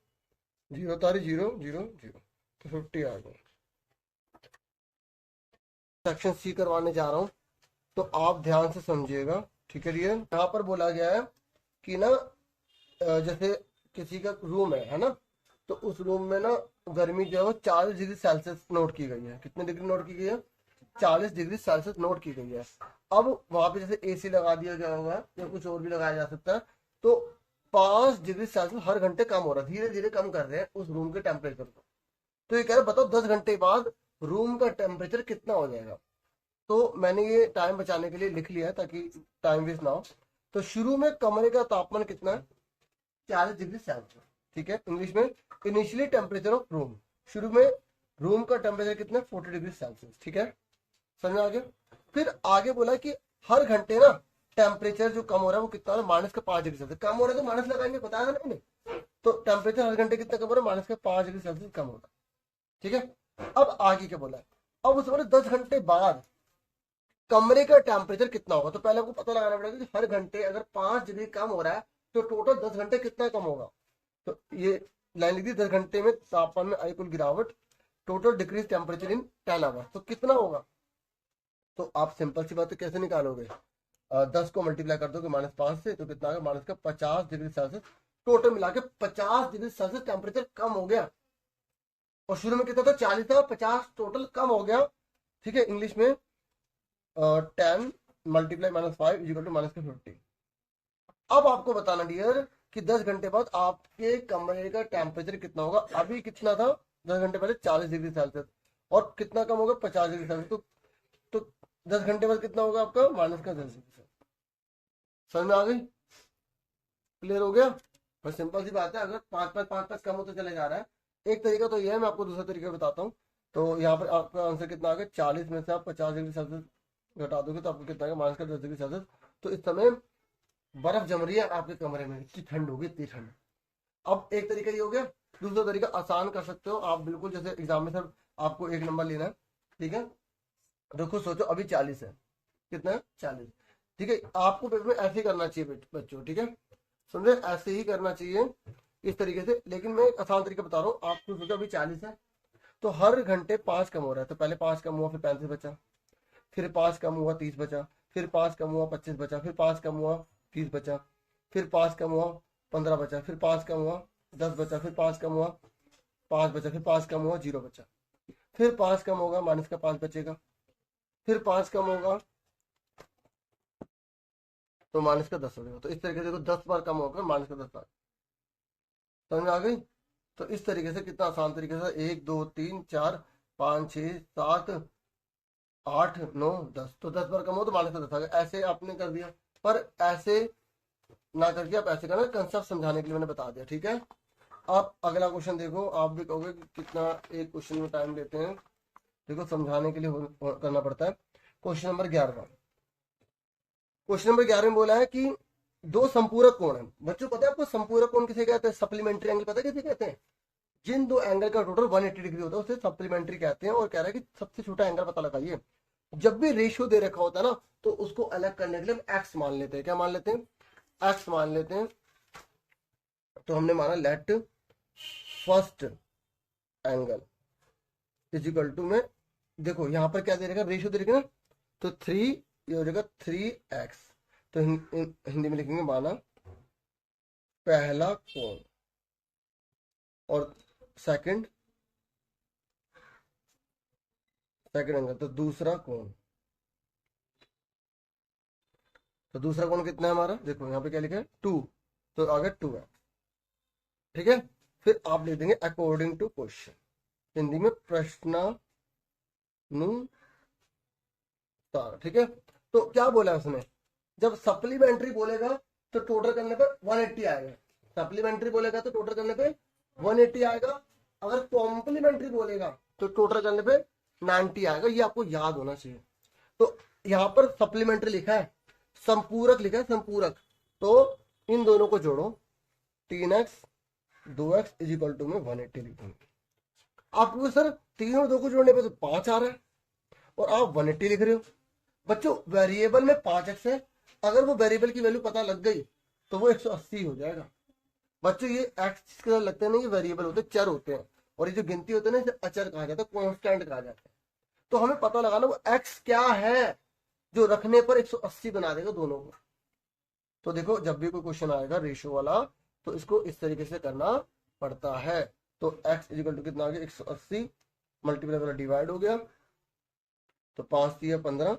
0 तारी 0 0 0, तो 50 आ गया। सेक्शन सी करवाने जा रहा हूं, तो आप ध्यान से समझिएगा। ठीक है, डियर, यहाँ पर बोला गया है कि ना, जैसे किसी का रूम है ना, तो उस रूम में ना गर्मी जो है वो 40 डिग्री सेल्सियस नोट की गई है। कितने डिग्री नोट की गई है? 40 डिग्री सेल्सियस नोट की गई है। अब वहां पे जैसे एसी लगा दिया गया होगा या कुछ और भी लगाया जा सकता है, तो 5 डिग्री सेल्सियस हर घंटे कम हो रहा है, धीरे धीरे कम कर रहे हैं उस रूम के टेम्परेचर को। तो ये कह रहे बताओ 10 घंटे बाद रूम का टेम्परेचर कितना हो जाएगा। तो मैंने ये टाइम बचाने के लिए लिख लिया है ताकि टाइम वेस्ट ना हो। तो शुरू में कमरे का तापमान कितना है? 40 डिग्री सेल्सियस। ठीक है, इंग्लिश में इनिशियली टेम्परेचर ऑफ रूम, शुरू में रूम का टेम्परेचर कितना है? 40 डिग्री सेल्सियस। ठीक है, समझ में आ गया? फिर आगे बोला कि हर घंटे ना टेम्परेचर जो कम हो रहा है वो कितना है? -5 डिग्री सेल्सियस। कम हो रहा है तो माइनस लगाएंगे, बताया था ना मैंने। तो टेम्परेचर हर घंटे कितना कम हो रहा है? -5 डिग्री सेल्सियस कम हो रहा है। ठीक है, अब आगे क्या बोला है? अब उस बोले 10 घंटे बाद कमरे का टेम्परेचर कितना होगा। तो पहले आपको पता लगाना पड़ेगा कि हर घंटे अगर 5 डिग्री कम हो रहा है तो टोटल 10 घंटे कितना कम होगा। तो ये लाइन लिख दी, 10 घंटे में तापमान में आई कुल गिरावट, total decrease temperature in 10 hours, तो कितना होगा? तो आप सिंपल सी बात है, कैसे निकालोगे? 10 को मल्टीप्लाई कर दोगे -5 से, तो कितना आएगा? -50 डिग्री सेल्सियस। टोटल मिला के 50 डिग्री सेल्सियस टेम्परेचर कम हो गया। और शुरू में कितना था? 40 था, 50 टोटल कम हो गया। ठीक है, इंग्लिश में 10 मल्टीप्लाई -5 इज इक्वल टू -50। अब आपको बताना डियर कि 10 घंटे बाद आपके कमरे का टेम्परेचर कितना होगा। अभी कितना था 10 घंटे पहले? 40 डिग्री सेल्सियस, और कितना कम होगा? 50 डिग्री सेल्सियस। तो 10 घंटे बाद कितना होगा आपका? -10। समझ में आ गई? क्लियर हो गया? बस सिंपल सी बात है, अगर 5 कम होता चले जा रहा है। एक तरीका तो यह है, मैं आपको दूसरा तरीका बताता हूँ। तो यहाँ पर आपका आंसर कितना आ गया? 40 में से आप 50 डिग्री सेल्सियस घटा दोगे तो आपको कितना आएगा? -10 डिग्री सेल्सियस। तो इस समय बर्फ जम रही है आपके कमरे में, इतनी ठंड होगी, इतनी ठंड। अब एक तरीका ये हो गया। दूसरा तरीका आसान कर सकते हो आप, बिल्कुल जैसे एग्जाम में सर आपको 1 नंबर लेना है। ठीक है, देखो सोचो अभी 40 है, कितना है? 40। ठीक है, आपको पेपर में ऐसे ही करना चाहिए बच्चों। ठीक है, समझे? ऐसे ही करना चाहिए इस तरीके से। लेकिन मैं एक आसान तरीका बता रहा हूँ आपको। सोचो अभी 40 है, तो हर घंटे 5 कम हो रहा है। तो पहले 5 कम हुआ, फिर 35 बचा, फिर 5 कम हुआ, 30 बचा, फिर 5 कम हुआ 25 बचा, फिर 5 कम हुआ 30 बचा, फिर 5 कम हुआ 15 बचा, फिर 5 कम हुआ 10 बचा, फिर 5 कम हुआ 5 बचा, फिर 5 कम हुआ 0 बचा, फिर 5 कम होगा माइनस का 5 बचेगा, फिर 5 कम होगा तो माइनस का 10 हो जाएगा। तो इस तरीके से देखो 10 बार कम होकर माइनस का 10 बार। समझ में आ गई? तो इस तरीके से कितना आसान तरीके से 1 2 3 4 5 6 7 8 9 10, तो 10 बार कम हो तो माइनस का 10 आ गया। ऐसे आपने कर दिया, पर ऐसे ना करके आप ऐसे करना, कंसेप्ट समझाने के लिए मैंने बता दिया। ठीक है, आप अगला क्वेश्चन देखो। आप भी कहोगे कि कितना एक क्वेश्चन में टाइम लेते हैं। देखो समझाने के लिए करना पड़ता है। Question number 11। क्वेश्चन नंबर 11 में बोला है कि दो संपूरक कोण है। बच्चों पता है आपको संपूरक कोण किसे कहते हैं? सप्लीमेंट्री एंगल पता है किसे कहते हैं? जिन दो एंगल का टोटल 180 डिग्री होता है उसे सप्लीमेंट्री कहते हैं। और कह रहा है कि सबसे छोटा एंगल पता लगाइए। जब भी रेशियो दे रखा होता है ना, तो उसको अलग करने के लिए हम एक्स मान लेते हैं। क्या मान लेते हैं? एक्स मान लेते हैं। तो हमने माना let first angle is equal to में, देखो यहां पर क्या दे रखा, रेशियो दे रखा ना, तो 3 ये हो जाएगा 3x। तो हिंदी में लिखेंगे माना पहला कोण और सेकंड एंगल, तो दूसरा कोण। तो दूसरा कोण कितना है हमारा? देखो यहाँ पे क्या लिखा है 2, तो आ गया 2x। ठीक है, फिर आप लिख देंगे अकॉर्डिंग टू क्वेश्चन, हिंदी में प्रश्नानुसार। ठीक है, तो क्या बोला उसने? जब सप्लीमेंट्री बोलेगा तो टोटल करने पे 180 आएगा। सप्लीमेंट्री बोलेगा तो टोटल करने पे 180 आएगा। अगर कॉम्प्लीमेंट्री बोलेगा तो टोटल करने पे 90 आएगा। ये आपको याद होना चाहिए। तो यहाँ पर सप्लीमेंट्री लिखा है, संपूरक लिखा है, संपूरक। तो इन दोनों को जोड़ो, 3x 2x is equal to में 180 लिखेंगे। आपको सर 3 और 2 को जोड़ने पे तो 5 आ रहा है और आप 180 लिख रहे हो। बच्चों वेरिएबल में 5x है, अगर वो वेरिएबल की वैल्यू पता लग गई तो वो 180 हो जाएगा। बच्चों ये एक्स के लगते हैं ना, ये वेरिएबल होते हैं, चर होते हैं। और ये जो गिनती होते हैं ना, इसे अचर कहा जाता है, कांस्टेंट कहा जाता है। तो हमें पता लगाना वो एक्स क्या है जो रखने पर 180 बना देगा दोनों को। तो देखो जब भी कोई क्वेश्चन आएगा रेशियो वाला, तो इसको इस तरीके से करना पड़ता है। तो x इक्वल टू कितना आ गया? 180 मल्टीप्लाई वाला डिवाइड हो गया, तो 5 3 15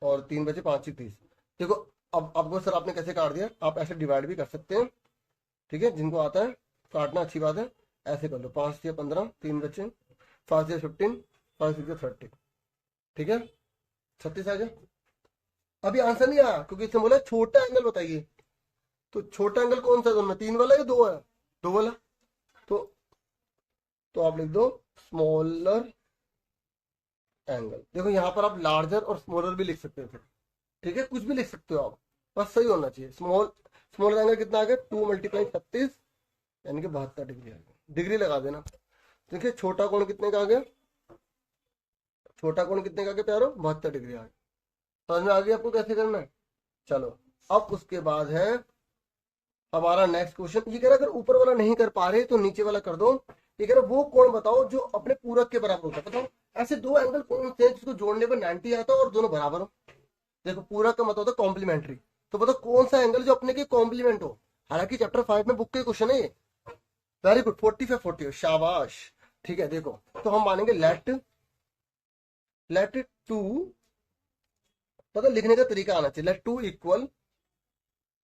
और 3 बचे 5 30। देखो अब आपको सर आपने कैसे काट दिया, आप ऐसे डिवाइड भी कर सकते हैं। ठीक है, जिनको आता है काटना अच्छी बात है, ऐसे कर लो। 5 3 15, 3 बचे, 5 3 15, 5 6 30। ठीक है, 36 आ गया। अभी आंसर नहीं आया क्योंकि इसने बोला छोटा एंगल बताइए। तो छोटा एंगल कौन सा है दोनों? 3 वाला या 2 है? 2 वाला। तो आप लिख दो स्मॉलर एंगल। देखो यहाँ पर आप लार्जर और स्मॉलर भी लिख सकते थे। ठीक है, कुछ भी लिख सकते हो आप, बस सही होना चाहिए। स्मॉलर एंगल कितना आ गया? 2 मल्टीप्लाई 36 यानी कि 72 डिग्री आ गया। डिग्री लगा देना। देखिए छोटा कोण कितने का आ गया? छोटा कोण कितने का आ गया प्यारो? 72 डिग्री आ गया। समझ में आ गया आपको कैसे करना है? चलो अब उसके बाद है हमारा नेक्स्ट क्वेश्चन। ये कह रहा अगर ऊपर वाला नहीं कर पा रहे तो नीचे वाला कर दो। ये कह रहा वो कोण बताओ जो अपने पूरक के बराबर होता है। बताओ ऐसे दो एंगल कौन से हैं जिसको जोड़ने पर 90 आता है और दोनों बराबर हो। देखो पूरक का मतलब होता है कॉम्प्लीमेंट्री। तो बताओ कौन सा एंगल जो अपने के कॉम्प्लीमेंट हो। हालांकि चैप्टर 5 में बुक के क्वेश्चन है ये। वेरी गुड, 45 40, शाबाश। ठीक है, देखो तो हम मानेंगे लेट 2, मतलब लिखने का तरीका आना चाहिए। Let 2 equal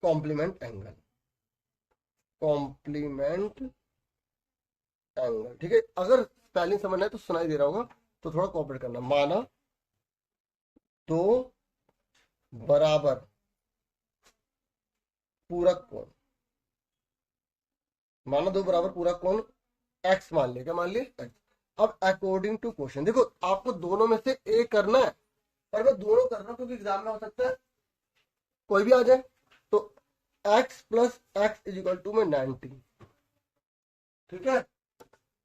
complement angle, complement angle. ठीक है, अगर स्पेलिंग समझना है तो सुनाई दे रहा होगा, तो थोड़ा कॉपरेट करना। माना दो बराबर पूरक कोण, माना दो बराबर पूरक कोण एक्स मान लिया। क्या मान लिया? एक्स। अब अकॉर्डिंग टू क्वेश्चन, देखो आपको दोनों में से एक करना है, पर मैं दोनों कर रहा हूं क्योंकि एग्जाम में हो सकता है कोई भी आ जाए। तो x plus x is equal to में 90। ठीक है,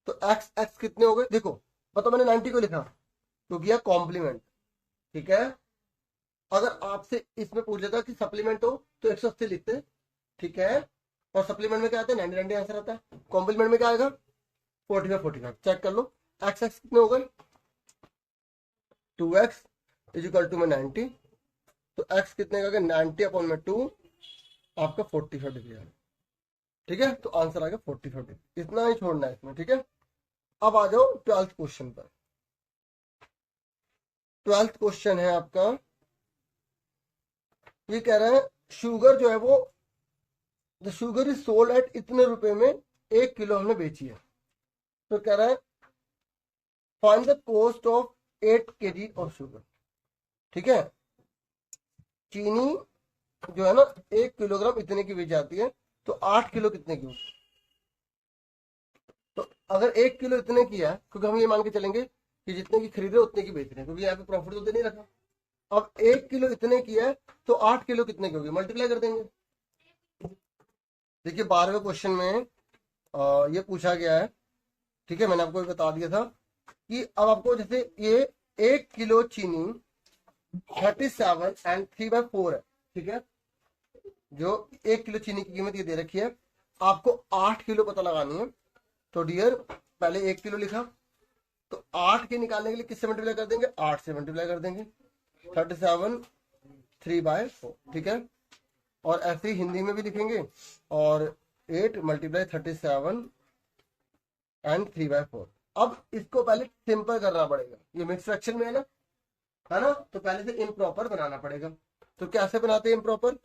तो x कितने हो गए? देखो बताओ मैंने 90 को लिखा क्योंकि यह कॉम्प्लीमेंट। ठीक है, अगर आपसे इसमें पूछ लेता कि सप्लीमेंट हो तो 180 लिखते। ठीक है, और सप्लीमेंट में क्या आता है? 90 90 आंसर आता है। कॉम्प्लीमेंट में क्या आएगा? 45 45। चेक कर लो x कितने हो गए? 2x इज इक्वल टू में 90 तो x कितने का 90/2 आपका 45 डिग्री है। ठीक है, तो आंसर आ गया 45 डिग्री। इतना ही छोड़ना है इसमें। ठीक है, अब आ जाओ 12th क्वेश्चन पर। 12th क्वेश्चन है आपका, ये कह रहा है शुगर जो है वो the sugar is sold at इतने रुपए में 1 किलो हमने बेची है। तो कह रहा है find the cost of 8 kg of sugar. ठीक है, चीनी जो है ना 1 किलोग्राम इतने की बेची जाती है, तो 8 किलो कितने की होगी। तो अगर 1 किलो इतने की है, क्योंकि हम ये मान के चलेंगे कि जितने की खरीद रहे उतने की बेच रहे हैं, क्योंकि यहाँ पे प्रॉफिट तो दे नहीं रखा। अब 1 किलो इतने की है, तो 8 किलो कितने की होगी, मल्टीप्लाई कर देंगे। देखिए 12वें क्वेश्चन में ये पूछा गया है। ठीक है, मैंने आपको बता दिया था कि अब आपको जैसे ये 1 किलो चीनी 37 एंड 3/4 है। ठीक है, जो 1 किलो चीनी की कीमत ये दे रखी है, आपको 8 किलो पता लगानी है। तो डियर पहले 1 किलो लिखा, तो 8 के निकालने के लिए किससे मल्टीप्लाई कर देंगे, 8 से मल्टीप्लाई कर देंगे। 37 3/4। ठीक है, और ऐसे ही हिंदी में भी लिखेंगे, और 8 × 37 एंड 3/4। अब इसको पहले सिंपल करना पड़ेगा, ये मिक्स फ्रैक्शन में है ना, तो पहले से इम्प्रॉपर बनाना पड़ेगा। तो कैसे बनाते हैं इम्प्रॉपर,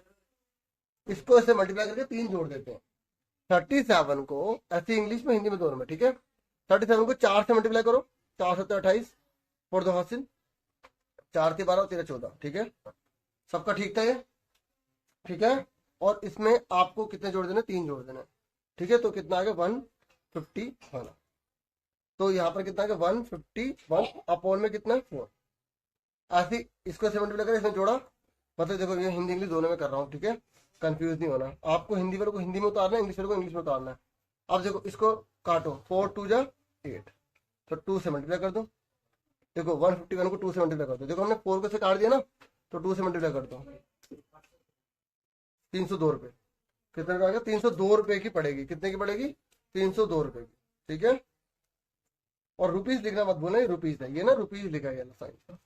इसको ऐसे मल्टीप्लाई करके 3 जोड़ देते हैं। 37 को ऐसे इंग्लिश में हिंदी में दोनों में। ठीक है, 37 को 4 से मल्टीप्लाई करो, 4 7 28 फोर दो हासिल, 4 3 12 13 14। ठीक है, सबका ठीक था ये। ठीक है, और इसमें आपको कितने जोड़ देने, 3 जोड़ देने। ठीक है, तो कितना आ गया 151। तो यहाँ पर कितना आ गया 151 अपोन में कितना 4। ऐसे इसको 7 मल्टीप्लाई करें, इसमें जोड़ा, मतलब देखो ये हिंदी इंग्लिश दोनों में कर रहा हूँ। ठीक है, कंफ्यूज नहीं होना, आपको हिंदी वालों को हिंदी में उतारना है, इंग्लिश वालों को इंग्लिश में उतारना है। अब देखो इसको काटो, 4 2 जा 8, तो 2 से मल्टीप्लाई कर दो। देखो 151 को 2 से मल्टीप्लाई कर दो। देखो हमने 4 को से काट दिया ना, तो 2 से मल्टीप्लाई कर दो, 302 रुपये। कितने रुपए आ गया, 302 रुपये की पड़ेगी। कितने की पड़ेगी, 302 रुपये की। ठीक है, और रुपीज लिखना मत भूलना, रुपीज है ये ना, रुपीज लिखा है साइन।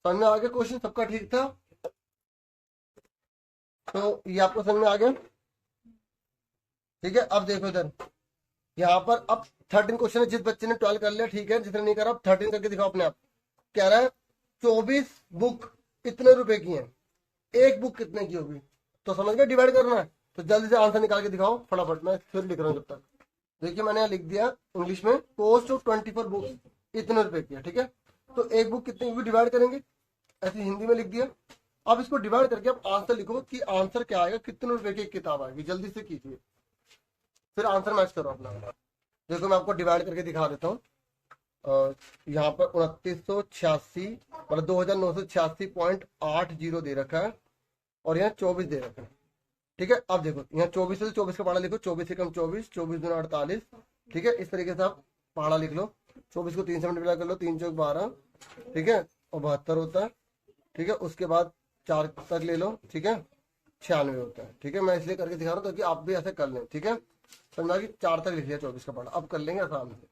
समझ में आ गया क्वेश्चन, सबका ठीक था। तो ये आपको समझ में आ गया। ठीक है, अब देखो इधर यहाँ पर अब 13 क्वेश्चन है। जिस बच्चे ने 12 कर लिया ठीक है, जिसने नहीं करा अब 13 करके दिखाओ अपने आप। कह रहा है 24 बुक कितने रुपए की है, एक बुक कितने की होगी। तो समझ गए, डिवाइड करना है। तो जल्दी से आंसर निकाल के दिखाओ फटाफट, मैं फिर लिख रहा हूँ जब तक। देखिए मैंने यहाँ लिख दिया इंग्लिश में, कॉस्ट ऑफ 24 बुक्स इतने रुपए की है। ठीक है, तो एक बुक कितने की डिवाइड करेंगे, ऐसे हिंदी में लिख दिया। अब इसको डिवाइड करके अब आंसर लिखो कि आंसर क्या आएगा, कितने रुपए की किताब आएगी, जल्दी से कीजिए, फिर आंसर मैच करो अपना। देखो मैं आपको डिवाइड करके दिखा देता हूँ। यहाँ पर 2986 मतलब 2986.80 दे रखा है, और यहाँ 24 दे रखा है। ठीक है, अब देखो यहाँ 24 से 24 का पहाड़ा लिखो, 24 से कम 24, 24 दूना 48। ठीक है, इस तरीके से आप पहाड़ा लिख लो। 24 को 3 से मल्टीप्लाई कर लो, 3 चौक 12। ठीक है, और 72 होता है। ठीक है, उसके बाद 4 तक ले लो। ठीक है, 96 होता है। ठीक है, मैं इसलिए करके दिखा रहा हूँ ताकि आप भी ऐसे कर लें। ठीक है, समझा कि 4 तक लिख लिया 24 का पढ़ा, अब कर लेंगे आराम से।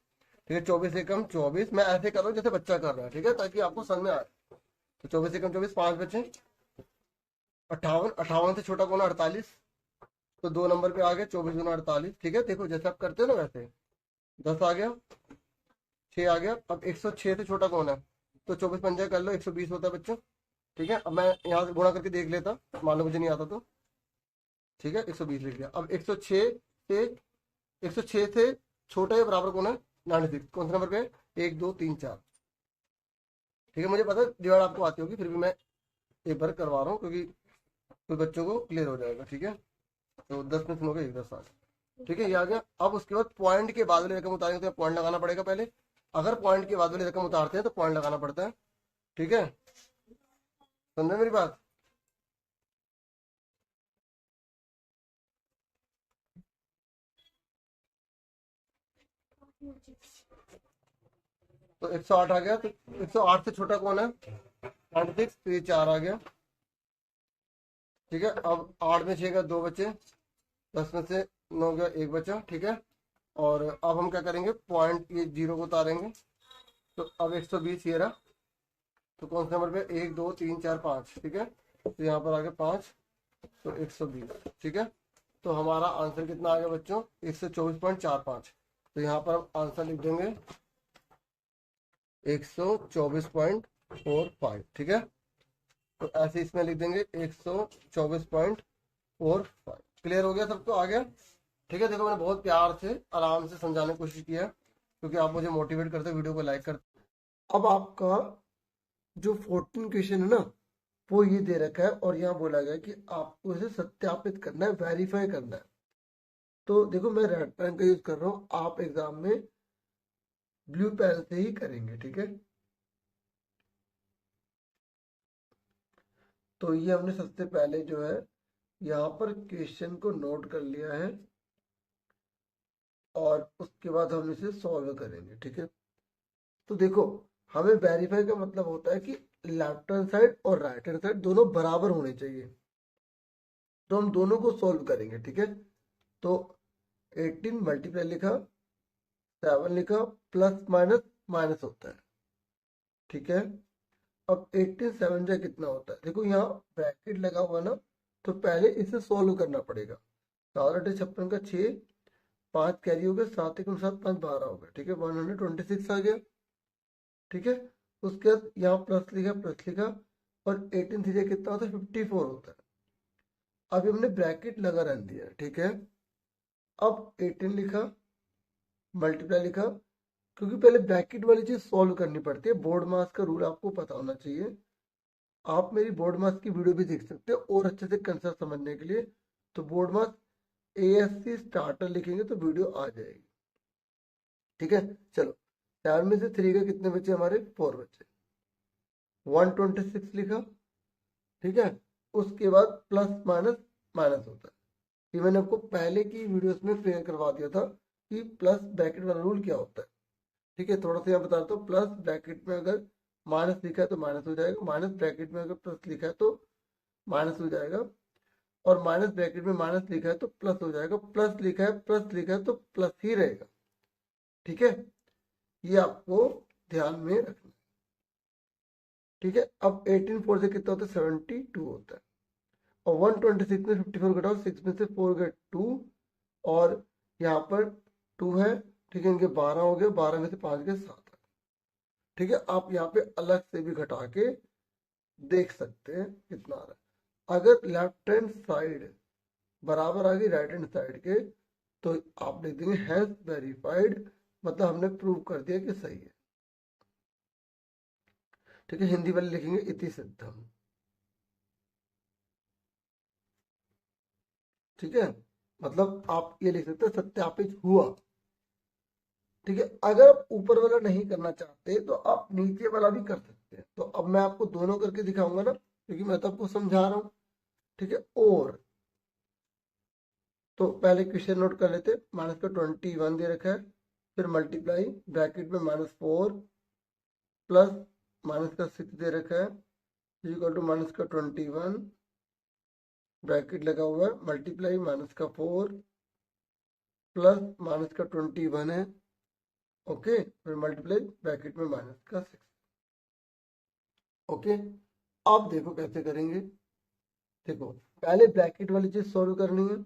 ठीक है, 24 से कम 24, मैं ऐसे कर रहा हूँ जैसे बच्चा कर रहा है। ठीक है, ताकि आपको समझ में आए। तो 24 से कम 24, 5 बचे 58, 58 से छोटा कौन है 48, तो 2 नंबर पे आ गए 24 गुना 48। ठीक है, देखो जैसे आप करते हो ना वैसे। 10 आ गया, 6 आ गया। अब 106 से छोटा कौन है, तो 24 पंजा कर लो, 120 होता है बच्चों। ठीक है, अब मैं यहाँ से गुणा करके देख लेता, मान लो मुझे नहीं आता तो। ठीक है, 120 लिख दिया। अब 106 से छोटा या बराबर कौन है 96, कौन सा नंबर पे, 1 2 3 4। ठीक है, मुझे पता है डिवाइड आपको आती होगी, फिर भी मैं एक बार करवा रहा हूँ क्योंकि कुछ बच्चों को क्लियर हो जाएगा। ठीक है, तो 10 में सुनोगे 1 10 7। ठीक है, ये आ गया। अब उसके बाद पॉइंट के बाद वाली रकम उतारेंगे तो पॉइंट लगाना पड़ेगा पहले। अगर पॉइंट के बाद वाली रकम उतारते हैं तो पॉइंट लगाना पड़ता है। ठीक है, समझे मेरी बात। तो 108 आ गया, तो 108 से छोटा कौन है 96, तो ये 4 आ गया। ठीक है, अब 8 में 6 का 2 बचे, 10 में से 9 का 1 बचा। ठीक है, और अब हम क्या करेंगे, पॉइंट ये 0 को उतारेंगे। तो अब 120 ये रहा, तो कौन से नंबर पे 1 2 3 4 5। ठीक है, तो यहाँ पर आ गया 5, तो 120। ठीक है, तो हमारा आंसर कितना आ गया बच्चों, 124.45। तो यहाँ पर हम आंसर लिख देंगे 124.45। ठीक है, तो ऐसे इसमें लिख देंगे 124.45। क्लियर हो गया सबको, आ गया। ठीक है, देखो मैंने बहुत प्यार से आराम से समझाने की कोशिश की है, क्योंकि आप मुझे मोटिवेट करते, वीडियो को लाइक करते। अब आपका जो 14 क्वेश्चन है ना, वो ये दे रखा है और यहाँ बोला गया कि आपको इसे सत्यापित करना है, वेरीफाई करना है। तो देखो मैं रेड पेन का यूज कर रहा हूँ, आप एग्जाम में ब्लू पेन से ही करेंगे। ठीक है, तो ये हमने सबसे पहले जो है यहाँ पर क्वेश्चन को नोट कर लिया है और उसके बाद हम इसे सॉल्व करेंगे। ठीक है, तो देखो हमें वेरीफाई का मतलब होता है कि लेफ्ट हैंड साइड और राइट हैंड साइड दोनों बराबर होने चाहिए, तो हम दोनों को सॉल्व करेंगे। ठीक है, तो 18 मल्टीप्लाई लिखा, 7 लिखा, प्लस माइनस माइनस होता है। ठीक है, अब 18 7 जा कितना होता है, देखो यहाँ ब्रैकेट लगा हुआ ना, तो पहले इसे सॉल्व करना पड़ेगा। 56 का 6, 5 कैरी हो गया, 7 1 7 5 12 हो गया। ठीक है, 126 आ गया। ठीक है, उसके बाद यहाँ प्लस लिखा और 18 3 कितना होता है, 54 होता है। अभी हमने ब्रैकेट लगा रख दिया। ठीक है, अब 18 लिखा, मल्टीप्लाई लिखा, क्योंकि पहले ब्रैकेट वाली चीज सॉल्व करनी पड़ती है। बोर्ड मास का रूल आपको पता होना चाहिए, आप मेरी बोर्ड मास की वीडियो भी देख सकते हो और अच्छे से कंसेप्ट समझने के लिए। तो बोर्ड मास ASC स्टार्टर लिखेंगे तो वीडियो आ जाएगी। ठीक है, चलो 4 में से 3 का कितने बचे हमारे, 4 बचे। 126 लिखा। ठीक है, उसके बाद प्लस माइनस माइनस होता है। ये मैंने आपको पहले की वीडियोस में क्लियर करवा दिया था कि प्लस ब्रैकेट वाला रूल क्या होता है। ठीक है, थोड़ा सा यहाँ बता देता हूँ। प्लस ब्रैकेट में अगर माइनस लिखा है तो माइनस हो जाएगा, माइनस ब्रैकेट में अगर प्लस लिखा है तो माइनस हो जाएगा, और माइनस ब्रैकेट में माइनस लिखा है तो प्लस हो जाएगा, प्लस लिखा है तो प्लस ही रहेगा। ठीक है, ये आपको ध्यान में रखना। ठीक है, अब 18 4 से कितना होता है, 72 होता है। और 126 में 54 घटाओ, 6 में से 4 गए 2, और यहाँ पर 2 है। ठीक है, इनके 12 हो गए, 12 में से 5 गए 7। ठीक है, आप यहाँ पे अलग से भी घटा के देख सकते हैं कितना आ रहा है। अगर लेफ्ट हैंड साइड बराबर आ गई राइट हैंड साइड के, तो आप लिख देंगे हैज वेरीफाइड, मतलब हमने प्रूव कर दिया कि सही है। ठीक है, हिंदी वाले लिखेंगे इति सिद्धम। ठीक है, मतलब आप ये लिख सकते हैं सत्यापित हुआ। ठीक है, अगर आप ऊपर वाला नहीं करना चाहते तो आप नीचे वाला भी कर सकते हैं। तो अब मैं आपको दोनों करके दिखाऊंगा ना, क्योंकि मैं तो आपको समझा रहा हूँ। ठीक है, और तो पहले क्वेश्चन नोट कर लेते। माइनस का 21 दे रखा है, फिर मल्टीप्लाई ब्रैकेट में -4 प्लस माइनस का 6 दे रखा है इक्वल टू माइनस का 21 ब्रैकेट लगा हुआ है, मल्टीप्लाई माइनस का 4 प्लस माइनस का 21 है। ओके, फिर मल्टीप्लाई ब्रैकेट में माइनस का 6। ओके, अब देखो कैसे करेंगे। देखो पहले ब्रैकेट वाली चीज सॉल्व करनी है।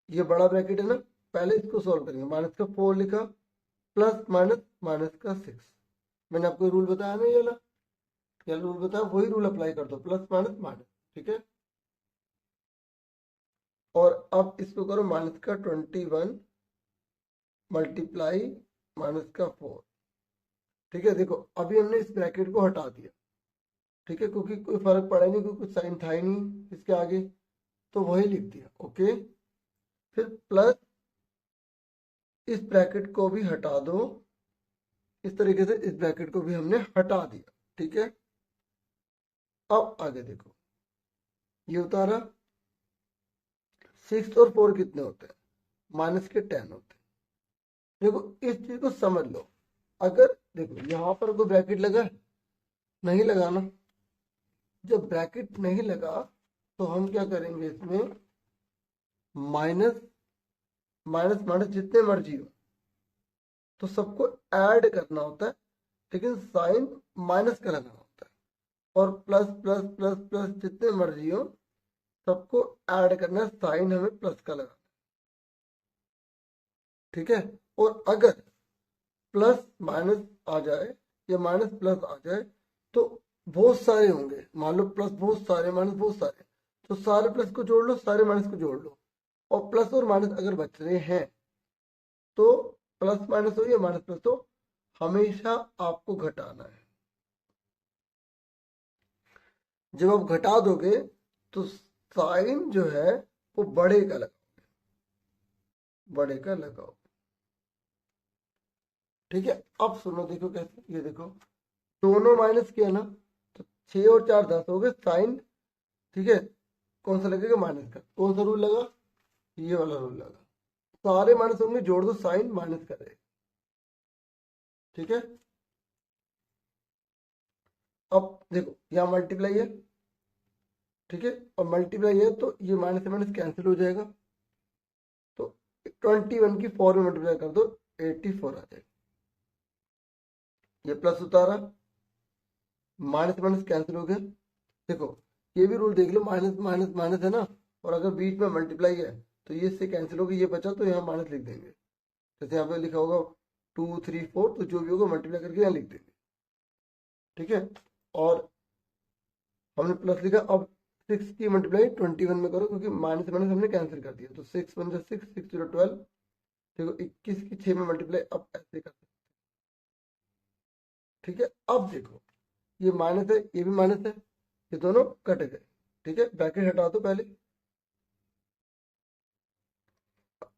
ये बड़ा ब्रैकेट है ना, पहले इसको सॉल्व करेंगे। माइनस का 4 लिखा, प्लस माइनस माइनस का 6। मैंने आपको रूल बताया ना, ये वाला क्या रूल बताया, वही रूल अप्लाई कर दो, प्लस माइनस माइनस। ठीक है, और अब इसको करो माइनस का 21 मल्टीप्लाई माइनस का 4। ठीक है, देखो अभी हमने इस ब्रैकेट को हटा दिया। ठीक है, क्योंकि कोई फर्क पड़ा नहीं, क्योंकि कुछ साइन था ही नहीं इसके आगे, तो वही लिख दिया। ओके, फिर प्लस इस ब्रैकेट को भी हटा दो, इस तरीके से इस ब्रैकेट को भी हमने हटा दिया। ठीक है, अब आगे देखो, ये उतारा, 6 और 4 कितने होते हैं, माइनस के 10 होते हैं। देखो इस चीज को समझ लो। अगर देखो यहां पर कोई ब्रैकेट लगा है, नहीं लगाना। जब ब्रैकेट नहीं लगा तो हम क्या करेंगे, इसमें माइनस माइनस माइनस जितने मर्जी हो, तो सबको ऐड करना होता है, लेकिन साइन माइनस का लगाना होता है। और प्लस प्लस प्लस प्लस जितने मर्जी हो सबको ऐड करना है, साइन हमें प्लस का लगाना है। ठीक है, और अगर प्लस माइनस आ जाए या माइनस प्लस आ जाए तो बहुत सारे होंगे, मान लो प्लस बहुत सारे माइनस बहुत सारे, तो सारे प्लस को जोड़ लो सारे माइनस को जोड़ लो, और प्लस और माइनस अगर बच रहे हैं तो प्लस माइनस हो या माइनस प्लस हो हमेशा आपको घटाना है। जब आप घटा दोगे तो साइन जो है वो बड़े का लगाओ, बड़े का लगाओ। ठीक है, अब सुनो देखो कैसे, ये देखो दोनों माइनस किया ना तो 6 और 4 10 हो गए साइन। ठीक है, कौन सा लगेगा माइनस का, कौन सा रूल लगा, ये वाला रूल लगा, सारे माइनस होंगे जोड़ दो साइन माइनस का रहेगा। ठीक है, अब देखो यहाँ मल्टीप्लाई है, ठीक है, और मल्टीप्लाई है तो ये माइनस से माइनस कैंसिल हो जाएगा, तो 21 की 4 में मल्टीप्लाई कर दो 84 आ जाएगा। ये प्लस उतारा, माइनस माइनस कैंसिल हो गया। देखो ये भी रूल देख लो, माइनस माइनस माइनस है ना, और अगर बीच में मल्टीप्लाई है तो ये इससे कैंसिल होगी, ये बचा तो यहाँ माइनस लिख देंगे, जैसे यहाँ पे लिखा होगा 2 3 4, तो जो भी होगा मल्टीप्लाई करके यहाँ लिख देंगे। ठीक है, और हमने प्लस लिखा, अब 6 की मल्टीप्लाई 21 में करो क्योंकि माइनस माइनस हमने कैंसिल कर दिया, तो 6 1 6 6 0 12। देखो 21 की 6 में मल्टीप्लाई अब ऐसे कर सकते। ठीक है, अब देखो ये माइनस है ये भी माइनस है, ये दोनों कट गए। ठीक है, ब्रैकेट हटा दो पहले,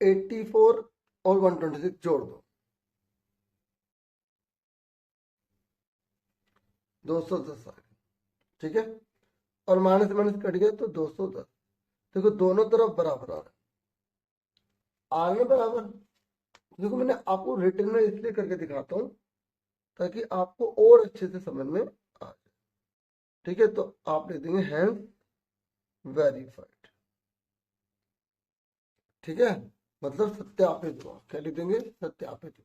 84 और 126 जोड़ दो 210 आ गया। ठीक है, और माइनस माइनस कट गया तो 210। देखो दोनों तरफ बराबर आ रहे हैं बराबर। देखो मैंने आपको रिटर्न में इसलिए करके दिखाता हूँ ताकि आपको और अच्छे से समझ में आ जाए। ठीक है, तो आप लिख देंगे हैंस वेरीफाइड। ठीक है, मतलब सत्यापित हुआ, क्या लिख देंगे, सत्यापित हुआ।